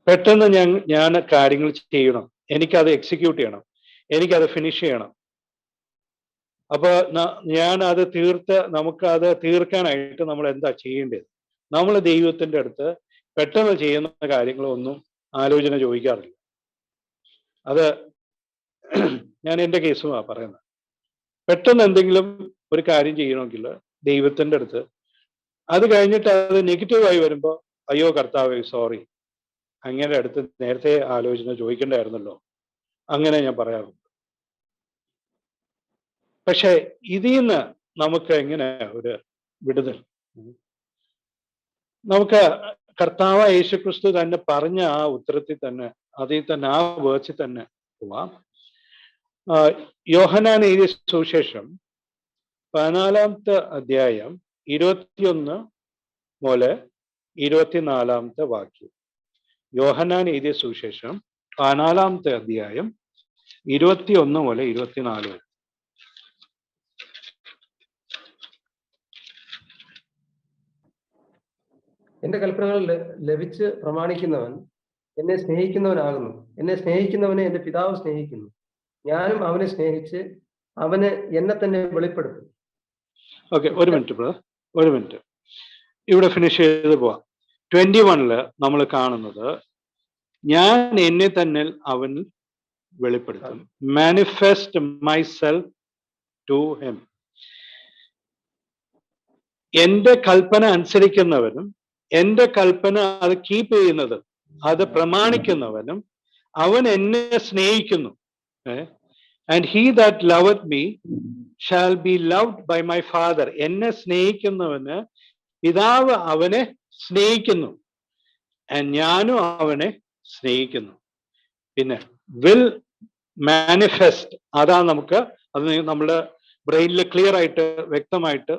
പെട്ടെന്ന് ഞാൻ കാര്യങ്ങൾ ചെയ്യണം, എനിക്കത് എക്സിക്യൂട്ട് ചെയ്യണം, എനിക്കത് ഫിനിഷ് ചെയ്യണം. അപ്പൊ ഞാൻ അത് നമുക്കത് തീർക്കാനായിട്ട് നമ്മൾ എന്താ ചെയ്യേണ്ടത്? നമ്മൾ ദൈവത്തിന്റെ അടുത്ത് പെട്ടെന്ന് ചെയ്യുന്ന കാര്യങ്ങളൊന്നും ആലോചന ചോദിക്കാറില്ല. അത് ഞാൻ എൻ്റെ കേസുമാണ് പറയുന്നത്. പെട്ടെന്ന് എന്തെങ്കിലും ഒരു കാര്യം ചെയ്യണമെങ്കിൽ ദൈവത്തിന്റെ അടുത്ത്, അത് കഴിഞ്ഞിട്ട് അത് നെഗറ്റീവായി വരുമ്പോൾ അയ്യോ കർത്താവേ സോറി, അങ്ങനെ അടുത്ത് നേരത്തെ ആലോചന ചോദിക്കേണ്ടായിരുന്നല്ലോ, അങ്ങനെ ഞാൻ പറയാറുണ്ട്. പക്ഷെ ഇതിൽ നിന്ന് നമുക്ക് എങ്ങനെ ഒരു വിടുതൽ? നമുക്ക് കർത്താവ് യേശുക്രിസ്തു തന്നെ പറഞ്ഞ ആ ഉത്തരത്തിൽ തന്നെ, അതിൽ തന്നെ ആ വേർഡ്സിൽ തന്നെ പോവാം. യോഹന്നാൻ എഴുതിയ സുവിശേഷം 14-ാമത്തെ അധ്യായം 21 മുതൽ 24-ാമത്തെ വാക്യം. യോഹന്നാൻ എഴുതിയ സുവിശേഷം 14-ാമത്തെ അധ്യായം 21 മുതൽ 24 വരെ.
എന്റെ കൽപ്പനകൾ ലഭിച്ച് പ്രമാണിക്കുന്നവൻ എന്നെ സ്നേഹിക്കുന്നവനാകുന്നു. എന്നെ സ്നേഹിക്കുന്നവനെ എന്റെ പിതാവ് സ്നേഹിക്കുന്നു. ഞാനും അവനെ സ്നേഹിച്ച് അവന് എന്നെ തന്നെ വെളിപ്പെടുത്തും.
ഓക്കെ, ഒരു മിനിറ്റ് ബ്രദർ, ഒരു മിനിറ്റ്. ഇവിടെ ഫിനിഷ് ചെയ്ത് പോവാം. 21 നമ്മൾ കാണുന്നത്, ഞാൻ എന്നെ തന്നെ അവൻ വെളിപ്പെടുത്തും. Manifest myself to him. എന്റെ കൽപ്പന അനുസരിക്കുന്നവനും എന്റെ കൽപ്പന അത് കീപ്പ് ചെയ്യുന്നതും അത് പ്രമാണിക്കുന്നവനും അവൻ എന്നെ സ്നേഹിക്കുന്നു. And he that loveth me shall be loved by my father. എന്നെ സ്നേഹിക്കുന്നവന് പിതാവ് അവനെ സ്നേഹിക്കുന്നു, ആൻഡ് ഞാനും അവനെ സ്നേഹിക്കുന്നു. പിന്നെ വിൽ മാനിഫെസ്റ്റ്, അതാ നമുക്ക് അത് നമ്മുടെ ബ്രെയിനിൽ ക്ലിയർ ആയിട്ട് വ്യക്തമായിട്ട്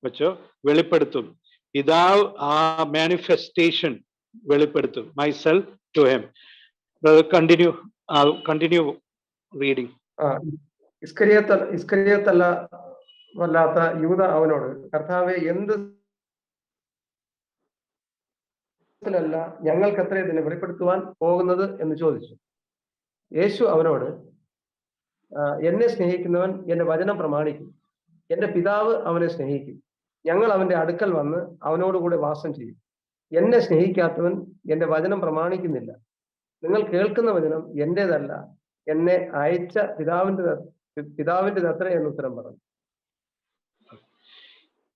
വെച്ചോ, വെളിപ്പെടുത്തും. പിതാവ് ആ മാനിഫെസ്റ്റേഷൻ വെളിപ്പെടുത്തും. Myself to him. Continue reading.
ഇസ്കരിയോത്തല്ല വല്ലാത്ത യൂദ അവനോട്, കർത്താവെ, എന്ത് ല്ല ഞങ്ങൾക്ക് ഇതിനെ വെളിപ്പെടുത്തുവാൻ പോകുന്നത് എന്ന് ചോദിച്ചു. യേശു അവനോട്, എന്നെ സ്നേഹിക്കുന്നവൻ എന്റെ വചനം പ്രമാണിക്കും. എന്റെ പിതാവ് അവനെ സ്നേഹിക്കും. ഞങ്ങൾ അവന്റെ അടുക്കൽ വന്ന് അവനോടുകൂടെ വാസം ചെയ്യും. എന്നെ സ്നേഹിക്കാത്തവൻ എന്റെ വചനം പ്രമാണിക്കുന്നില്ല. നിങ്ങൾ കേൾക്കുന്ന വചനം എന്റേതല്ല, എന്നെ അയച്ച പിതാവിന്റെ അത്ര എന്ന് ഉത്തരം പറഞ്ഞു.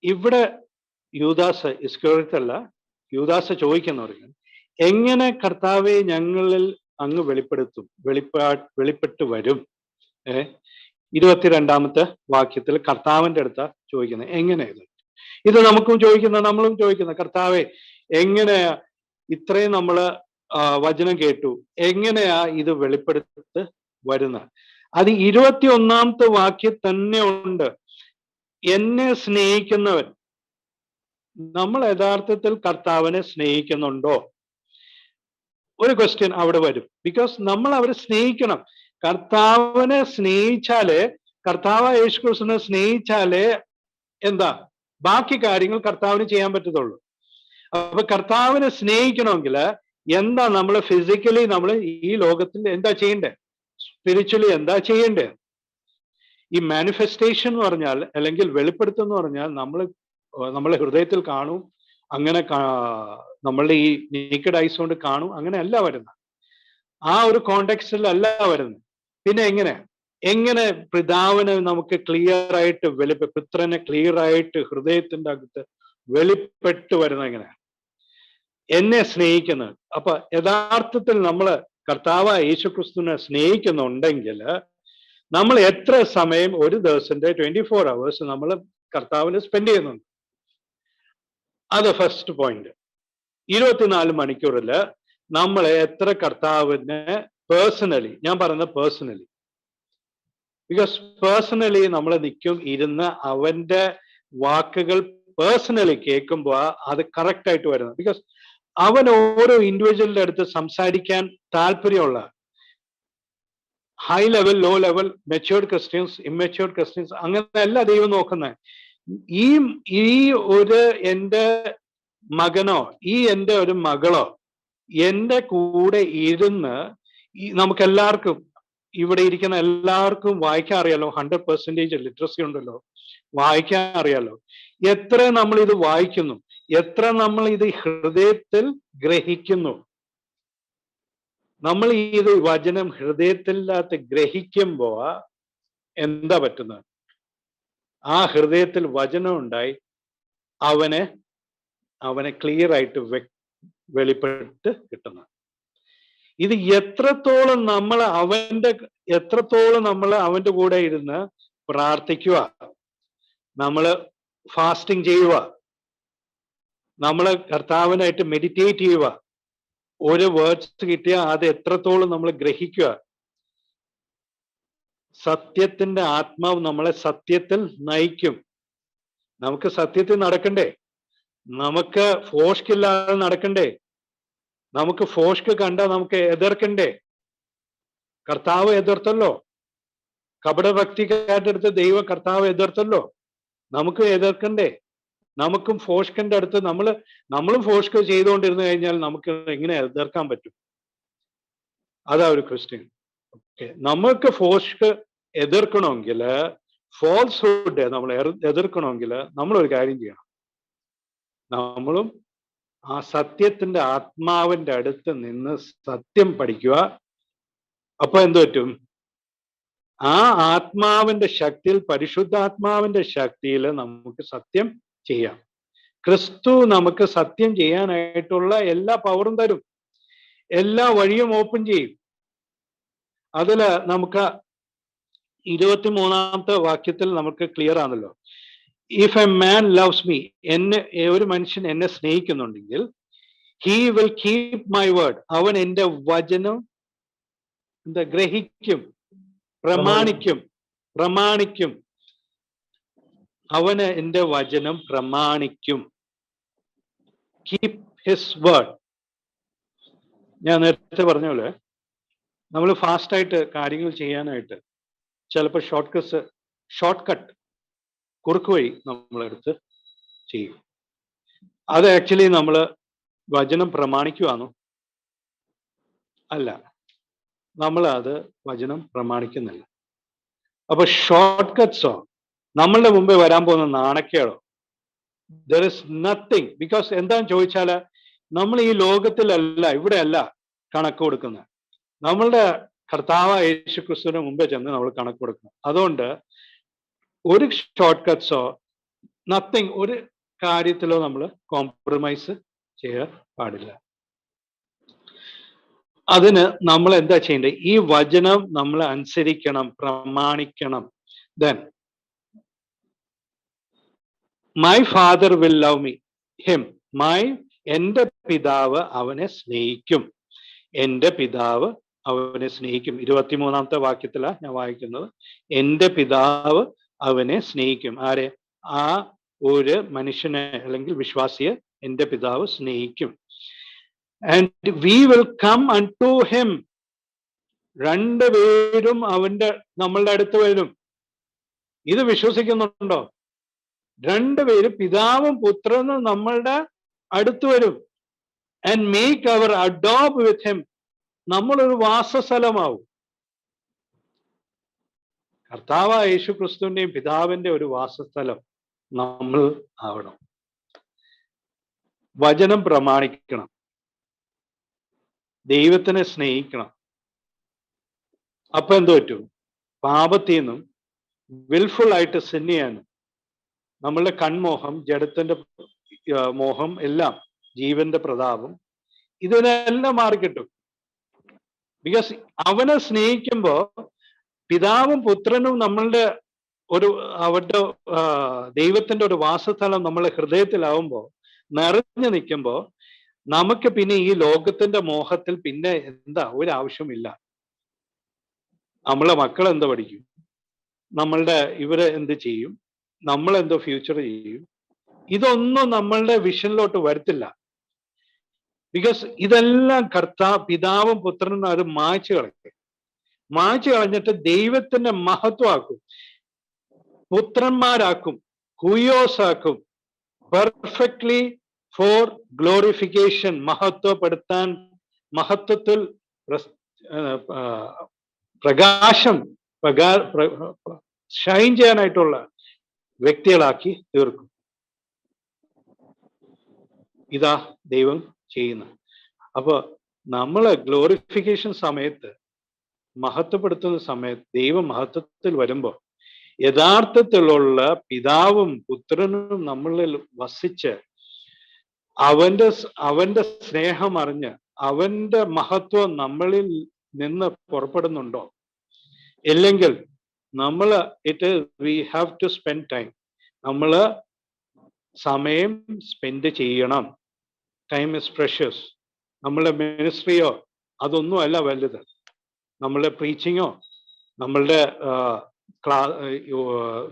ഇവിടെ യൂദാസ്, ഇസ്കറിയോത്തല്ല, യൂദാസ് ചോദിക്കുന്നവർക്ക്, എങ്ങനെ കർത്താവെ ഞങ്ങളിൽ അങ്ങ് വെളിപ്പെടുത്തും, വെളിപ്പെട്ട് വരും? 22-ാമത്തെ വാക്യത്തിൽ കർത്താവിന്റെ അടുത്ത ചോദിക്കുന്നത്. എങ്ങനെ ഇത് നമുക്കും നമ്മളും ചോദിക്കുന്ന, കർത്താവെ എങ്ങനെയാ ഇത്രയും നമ്മള് വചനം കേട്ടു, എങ്ങനെയാ ഇത് വെളിപ്പെടുത്ത് വരുന്നത്? അത് 21-ാമത്തെ വാക്യം തന്നെ ഉണ്ട്. എന്നെ സ്നേഹിക്കുന്നവൻ. നമ്മൾ യഥാർത്ഥത്തിൽ കർത്താവിനെ സ്നേഹിക്കുന്നുണ്ടോ? ഒരു ക്വസ്റ്റ്യൻ അവിടെ വരും. ബിക്കോസ് നമ്മൾ അവരെ സ്നേഹിക്കണം. കർത്താവിനെ സ്നേഹിച്ചാലേ, കർത്താവ് യേശുക്രിസ്തുവിനെ സ്നേഹിച്ചാലേ എന്താ ബാക്കി കാര്യങ്ങൾ കർത്താവിന് ചെയ്യാൻ പറ്റത്തുള്ളൂ. അപ്പൊ കർത്താവിനെ സ്നേഹിക്കണമെങ്കിൽ എന്താ നമ്മൾ ഫിസിക്കലി നമ്മൾ ഈ ലോകത്തിൽ എന്താ ചെയ്യണ്ടേ? സ്പിരിച്വലി എന്താ ചെയ്യണ്ടേ? ഈ മാനിഫെസ്റ്റേഷൻ എന്ന് പറഞ്ഞാൽ, അല്ലെങ്കിൽ വെളിപ്പെടുത്തം എന്ന് പറഞ്ഞാൽ, നമ്മളെ ഹൃദയത്തിൽ കാണും, അങ്ങനെ നമ്മളുടെ ഈ നേക്കഡ് ഐസ് കൊണ്ട് കാണും, അങ്ങനെ അല്ല വരുന്നത്. ആ ഒരു കോണ്ടെക്സ്റ്റിൽ അല്ല വരുന്നത്. പിന്നെ എങ്ങനെ പിതാവിനെ നമുക്ക് ക്ലിയർ ആയിട്ട് പുത്രനെ ക്ലിയർ ആയിട്ട് ഹൃദയത്തിന്റെ അകത്ത് വെളിപ്പെട്ട് വരുന്നത് എങ്ങനെ? എന്നെ സ്നേഹിക്കുന്നത്. അപ്പൊ യഥാർത്ഥത്തിൽ നമ്മൾ കർത്താവ് യേശുക്രിസ്തുവിനെ സ്നേഹിക്കുന്നുണ്ടെങ്കിൽ നമ്മൾ എത്ര സമയം ഒരു ദിവസത്തിന്റെ 24 hours നമ്മൾ കർത്താവിന് സ്പെൻഡ് ചെയ്യുന്നുണ്ട്? അത് ഫസ്റ്റ് പോയിന്റ്. 24 മണിക്കൂറിൽ നമ്മളെ എത്ര കർത്താവിനെ പേഴ്സണലി, ഞാൻ പറയുന്നത് പേഴ്സണലി, ബിക്കോസ് പേഴ്സണലി നമ്മൾ നിൽക്കും ഇരുന്ന് അവന്റെ വാക്കുകൾ പേഴ്സണലി കേൾക്കുമ്പോൾ അത് കറക്റ്റ് ആയിട്ട് വരുന്നത്. ബിക്കോസ് അവൻ ഓരോ ഇൻഡിവിജ്വലിന്റെ അടുത്ത് സംസാരിക്കാൻ താല്പര്യമുള്ള high level, low level, matured Christians, immatured Christians, അങ്ങനെ അല്ല ദൈവം നോക്കുന്നത്. ഈ ഒരു എൻ്റെ മകനോ എൻ്റെ ഒരു മകളോ എൻ്റെ കൂടെ ഇരുന്ന് നമുക്ക് എല്ലാവർക്കും, ഇവിടെ ഇരിക്കുന്ന എല്ലാവർക്കും വായിക്കാൻ അറിയാലോ, 100% ലിറ്ററസി ഉണ്ടല്ലോ, വായിക്കാൻ അറിയാലോ. എത്ര നമ്മൾ ഇത് വായിക്കുന്നു, എത്ര നമ്മൾ ഇത് ഹൃദയത്തിൽ ഗ്രഹിക്കുന്നു. നമ്മൾ ഇത് വചനം ഹൃദയത്തിനകത്ത് ഗ്രഹിക്കുമ്പോ എന്താ പറ്റുന്നത്? ആ ഹൃദയത്തിൽ വചനം ഉണ്ടായി അവനെ ക്ലിയർ ആയിട്ട് വെളിപ്പെട്ട് കിട്ടുന്നത്. ഇത് എത്രത്തോളം നമ്മൾ അവന്റെ കൂടെ ഇരുന്ന് പ്രാർത്ഥിക്കുക, നമ്മള് ഫാസ്റ്റിംഗ് ചെയ്യുക, നമ്മള് കർത്താവിനായിട്ട് മെഡിറ്റേറ്റ് ചെയ്യുക, ഒരു വേർഡ്സ് കിട്ടിയാൽ അത് എത്രത്തോളം നമ്മൾ ഗ്രഹിക്കുക. സത്യത്തിന്റെ ആത്മാവ് നമ്മളെ സത്യത്തിൽ നയിക്കും. നമുക്ക് സത്യത്തിൽ നടക്കണ്ടേ? നമുക്ക് ഫോഷ്കില്ലാതെ നടക്കണ്ടേ? നമുക്ക് ഫോഷ്ക്ക് കണ്ടാൽ നമുക്ക് എതിർക്കണ്ടേ? കർത്താവ് എതിർത്തല്ലോ. കപടഭക്തിക്കാരുടെ അടുത്ത് കർത്താവ് എതിർത്തല്ലോ. നമുക്ക് എതിർക്കണ്ടേ? നമുക്കും ഫോഷ്കിന്റെ അടുത്ത് നമ്മളും ഫോഷ്ക്ക് ചെയ്തുകൊണ്ടിരുന്നു കഴിഞ്ഞാൽ നമുക്ക് എങ്ങനെ എതിർക്കാൻ പറ്റും? അതാ ഒരു ക്രിസ്ത്യൻ. ഓക്കെ, നമുക്ക് ഫോഷ്ക്ക് എതിർക്കണമെങ്കിൽ, ഫോൾസ്ഹുഡ് നമ്മൾ എതിർക്കണമെങ്കിൽ നമ്മളൊരു കാര്യം ചെയ്യണം. നമ്മളും ആ സത്യത്തിന്റെ ആത്മാവിന്റെ അടുത്ത് നിന്ന് സത്യം പഠിക്കുക. അപ്പൊ എന്ത് പറ്റും? ആ ആത്മാവിന്റെ ശക്തിയിൽ, പരിശുദ്ധാത്മാവിന്റെ ശക്തിയിൽ നമുക്ക് സത്യം ചെയ്യാം. ക്രിസ്തു നമുക്ക് സത്യം ചെയ്യാനായിട്ടുള്ള എല്ലാ പവറും തരും, എല്ലാ വഴിയും ഓപ്പൺ ചെയ്യും. അതില് നമുക്ക് 23-ാമത്തെ വാക്യത്തിൽ നമുക്ക് ക്ലിയർ ആണല്ലോ. If a man loves me, ഒരു മനുഷ്യൻ എന്നെ സ്നേഹിക്കുന്നുണ്ടെങ്കിൽ, he will keep my word, അവൻ എൻ്റെ വചനം ഗ്രഹിക്കും, പ്രമാണിക്കും. അവന് എൻ്റെ വചനം പ്രമാണിക്കും. Keep his word. ഞാൻ നേരത്തെ പറഞ്ഞ പോലെ നമ്മൾ ഫാസ്റ്റായിട്ട് കാര്യങ്ങൾ ചെയ്യാനായിട്ട് ചിലപ്പോൾ ഷോർട്ട് കട്ട്, കുറുക്ക് വഴി നമ്മളെടുത്ത് ചെയ്യും. അത് ആക്ച്വലി നമ്മൾ വചനം പ്രമാണിക്കുവാണോ? അല്ല, നമ്മൾ അത് വചനം പ്രമാണിക്കുന്നില്ല. അപ്പൊ ഷോർട്ട് കട്ട്സോ, നമ്മളുടെ മുമ്പേ വരാൻ പോകുന്ന നാണക്കേടോ, ദർ ഇസ് നത്തിങ്. ബിക്കോസ് എന്താന്ന് ചോദിച്ചാല് നമ്മൾ ഈ ലോകത്തിലല്ല, ഇവിടെയല്ല കണക്ക് കൊടുക്കുന്നത്. നമ്മളുടെ കർത്താവ് യേശു ക്രിസ്തുവിന് മുമ്പേ ചെന്ന് നമ്മൾ കണക്ക് കൊടുക്കണം. അതുകൊണ്ട് ഒരു ഷോർട്ട് കട്ട്സോ നത്തിങ്, ഒരു കാര്യത്തിലോ നമ്മൾ കോംപ്രമൈസ് ചെയ്യാൻ പാടില്ല. അതിന് നമ്മൾ എന്താ ചെയ്യേണ്ടത്? ഈ വചനം നമ്മൾ അനുസരിക്കണം, പ്രമാണിക്കണം. Then my father will love me him, എൻ്റെ പിതാവ് അവനെ സ്നേഹിക്കും, എൻ്റെ പിതാവ് അവനെ സ്നേഹിക്കും. 23-ാമത്തെ വാക്യത്തിലാണ് ഞാൻ വായിക്കുന്നത്. എൻ്റെ പിതാവ് അവനെ സ്നേഹിക്കും. ആരെ? ആ ഒരു മനുഷ്യനെ അല്ലെങ്കിൽ വിശ്വാസിയെ എൻ്റെ പിതാവ് സ്നേഹിക്കും. And we will come unto him, രണ്ടുപേരും നമ്മളുടെ അടുത്ത് വരും. ഇത് വിശ്വസിക്കുന്നുണ്ടോ? രണ്ടുപേരും, പിതാവും പുത്രനും നമ്മളുടെ അടുത്ത് വരും. And make our adopt with him, നമ്മളൊരു വാസസ്ഥലമാവും. കർത്താവ് യേശു ക്രിസ്തുവിന്റെയും പിതാവിന്റെ ഒരു വാസസ്ഥലം നമ്മൾ ആവണം. വചനം പ്രമാണിക്കണം, ദൈവത്തിനെ സ്നേഹിക്കണം. അപ്പൊ എന്ത് പറ്റും? പാപത്തിൽ നിന്നും വിൽഫുൾ ആയിട്ട് സിൻ ചെയ്യാനും, നമ്മളുടെ കൺമോഹം, ജഡത്തിന്റെ മോഹം എല്ലാം, ജീവന്റെ പ്രതാപം, ഇതിനെല്ലാം മാറിക്കിട്ടും. ബിക്കോസ് അവനെ സ്നേഹിക്കുമ്പോ പിതാവും പുത്രനും നമ്മളുടെ അവരുടെ ദൈവത്തിന്റെ ഒരു വാസസ്ഥലം നമ്മളെ ഹൃദയത്തിലാവുമ്പോ, നിറഞ്ഞു നിൽക്കുമ്പോ, നമുക്ക് പിന്നെ ഈ ലോകത്തിന്റെ മോഹത്തിൽ പിന്നെ എന്താ ഒരു ആവശ്യമില്ല. നമ്മളെ മക്കൾ എന്ത് പഠിക്കും, നമ്മളുടെ ഇവര് എന്ത് ചെയ്യും, നമ്മൾ എന്തോ ഫ്യൂച്ചർ ചെയ്യും, ഇതൊന്നും നമ്മളുടെ വിഷനിലോട്ട് വരത്തില്ല. ബിക്കോസ് ഇതെല്ലാം പിതാവും പുത്രനും അത് മായ്ച്ചു കളയും. മായ്ച്ചു കളഞ്ഞിട്ട് ദൈവത്തിന്റെ മഹത്വമാക്കും, പുത്രന്മാരാക്കും, ഹുയോസാക്കും, പെർഫെക്റ്റ്ലി ഫോർ ഗ്ലോറിഫിക്കേഷൻ, മഹത്വപ്പെടുത്താൻ, മഹത്വത്തിൽ പ്രകാശം ഷൈൻ ചെയ്യാനായിട്ടുള്ള വ്യക്തികളാക്കി തീർക്കും. ഇതാ ദൈവം ചെയ്യുന്നത്. അപ്പൊ നമ്മള് ഗ്ലോറിഫിക്കേഷൻ സമയത്ത്, മഹത്വപ്പെടുത്തുന്ന സമയത്ത്, ദൈവം മഹത്വത്തിൽ വരുമ്പോ യഥാർത്ഥത്തിലുള്ള പിതാവും പുത്രനും നമ്മളിൽ വസിച്ച് അവന്റെ സ്നേഹം അറിഞ്ഞ് അവന്റെ മഹത്വം നമ്മളിൽ നിന്ന് പുറപ്പെടുന്നുണ്ടോ, ഇല്ലെങ്കിൽ നമ്മള് we have to spend time, നമ്മള് സമയം സ്പെൻഡ് ചെയ്യണം. Time is precious. നമ്മളുടെ മിനിസ്ട്രിയോ അതൊന്നും അല്ല വലുത്, നമ്മളുടെ പ്രീച്ചിങ്ങോ നമ്മളുടെ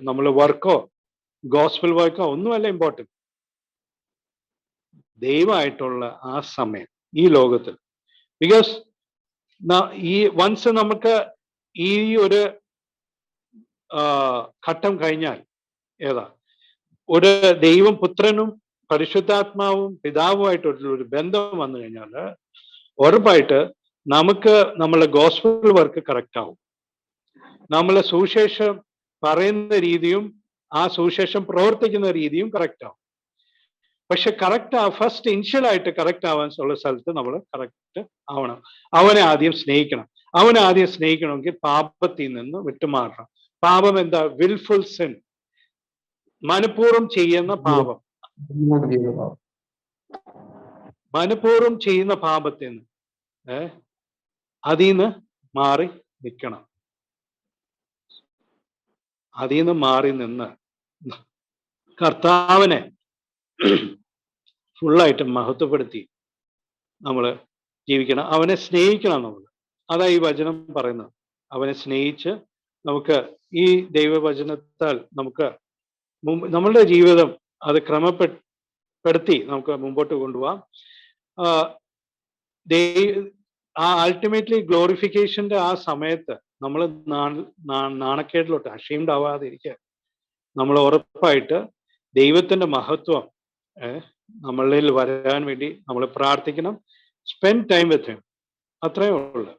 നമ്മളുടെ വർക്കോ ഗോസ്പൽ വർക്കോ ഒന്നുമല്ല ഇമ്പോർട്ടൻറ്റ്. ദൈവമായിട്ടുള്ള ആ സമയം ഈ ലോകത്തിൽ. ബിക്കോസ് ഈ വൺസ് നമുക്ക് ഈ ഒരു ഘട്ടം കഴിഞ്ഞാൽ, ഏതാ ഒരു ദൈവം പുത്രനും പരിശുദ്ധാത്മാവും പിതാവുമായിട്ടുള്ള ഒരു ബന്ധം വന്നു കഴിഞ്ഞാൽ ഉറപ്പായിട്ട് നമുക്ക് നമ്മളെ ഗോസ്പൽ വർക്ക് കറക്റ്റ് ആവും. നമ്മളെ സുവിശേഷം പറയുന്ന രീതിയും ആ സുവിശേഷം പ്രവർത്തിക്കുന്ന രീതിയും കറക്റ്റ് ആവും. പക്ഷെ കറക്റ്റ് ഫസ്റ്റ് ഇനിഷ്യലായിട്ട് കറക്റ്റ് ആവാൻ ഉള്ള സ്ഥലത്ത് നമ്മൾ കറക്റ്റ് ആവണം. അവനെ ആദ്യം സ്നേഹിക്കണം. അവനെ ആദ്യം സ്നേഹിക്കണമെങ്കിൽ പാപത്തിൽ നിന്ന് വിട്ടുമാറണം. പാപം എന്താ? വിൽഫുൾ സിൻ, മനഃപൂർവ്വം ചെയ്യുന്ന പാപം. മനഃപൂർവ്വം ചെയ്യുന്ന പാപത്തിൽ നിന്ന് അതിൽ നിന്ന് മാറി നിൽക്കണം. അതിൽ നിന്ന് മാറി നിന്ന് കർത്താവിനെ ഫുള്ളായിട്ട് മഹത്വപ്പെടുത്തി നമ്മൾ ജീവിക്കണം. അവനെ സ്നേഹിക്കണം നമ്മൾ. അതാ ഈ വചനം പറയുന്നത്. അവനെ സ്നേഹിച്ച് നമുക്ക് ഈ ദൈവവചനത്താൽ നമുക്ക് നമ്മളുടെ ജീവിതം അത് ക്രമപ്പെടുത്തി നമുക്ക് മുമ്പോട്ട് കൊണ്ടുപോകാം. ആ അൾട്ടിമേറ്റ്ലി ഗ്ലോറിഫിക്കേഷന്റെ ആ സമയത്ത് നമ്മൾ നാണക്കേടിലോട്ട് അഷെയിംഡ് ആവാതിരിക്കുക. നമ്മൾ ഉറപ്പായിട്ട് ദൈവത്തിന്റെ മഹത്വം നമ്മളിൽ വരാൻ വേണ്ടി നമ്മൾ പ്രാർത്ഥിക്കണം. സ്പെൻഡ് ടൈം വിത്ത് ഹിം, അത്രയേ ഉള്ളൂ.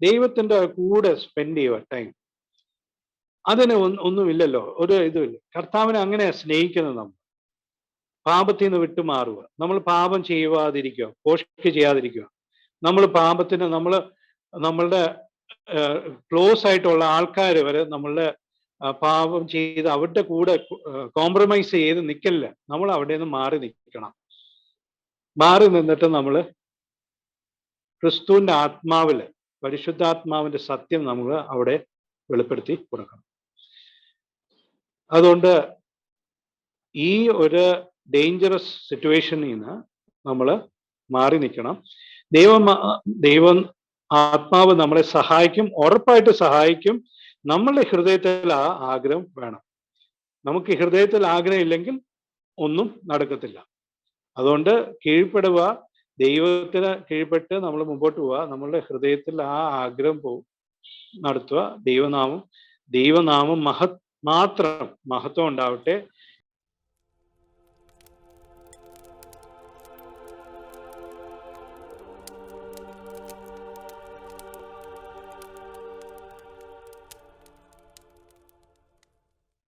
ദൈവത്തിന്റെ കൂടെ സ്പെൻഡ് ചെയ്യുക ടൈം. അതിന് ഒന്നുമില്ലല്ലോ, ഒരു ഇതുമില്ല. കർത്താവിനെ അങ്ങനെയാ സ്നേഹിക്കുന്നത്. നമ്മൾ പാപത്തിൽ നിന്ന് വിട്ടുമാറുക, നമ്മൾ പാപം ചെയ്യാതിരിക്കുക, പോഷിക്ക് ചെയ്യാതിരിക്കുക. നമ്മൾ പാപത്തിന് നമ്മളുടെ ക്ലോസ് ആയിട്ടുള്ള ആൾക്കാർ വരെ നമ്മളുടെ പാപം ചെയ്ത് അവരുടെ കൂടെ കോംപ്രമൈസ് ചെയ്ത് നിൽക്കില്ല. നമ്മൾ അവിടെ നിന്ന് മാറി നിൽക്കണം. മാറി നിന്നിട്ട് നമ്മൾ ക്രിസ്തുവിന്റെ ആത്മാവില്, പരിശുദ്ധാത്മാവിന്റെ സത്യം നമ്മൾ അവിടെ വെളിപ്പെടുത്തി കൊടുക്കണം. അതുകൊണ്ട് ഈ ഒരു ഡേഞ്ചറസ് സിറ്റുവേഷനിൽ നിന്ന് നമ്മൾ മാറി നിൽക്കണം. ദൈവം ആത്മാവ് നമ്മളെ സഹായിക്കും, ഉറപ്പായിട്ട് സഹായിക്കും. നമ്മളുടെ ഹൃദയത്തിൽ ആ ആഗ്രഹം വേണം. നമുക്ക് ഹൃദയത്തിൽ ആഗ്രഹം ഇല്ലെങ്കിൽ ഒന്നും നടക്കത്തില്ല. അതുകൊണ്ട് കീഴ്പ്പെടുക, ദൈവത്തിന് കീഴ്പ്പെട്ട് നമ്മൾ മുമ്പോട്ട് പോവുക. നമ്മളുടെ ഹൃദയത്തിൽ ആ ആഗ്രഹം നടത്തുക. ദൈവനാമം മാത്രം മഹത്വം ഉണ്ടാവട്ടെ.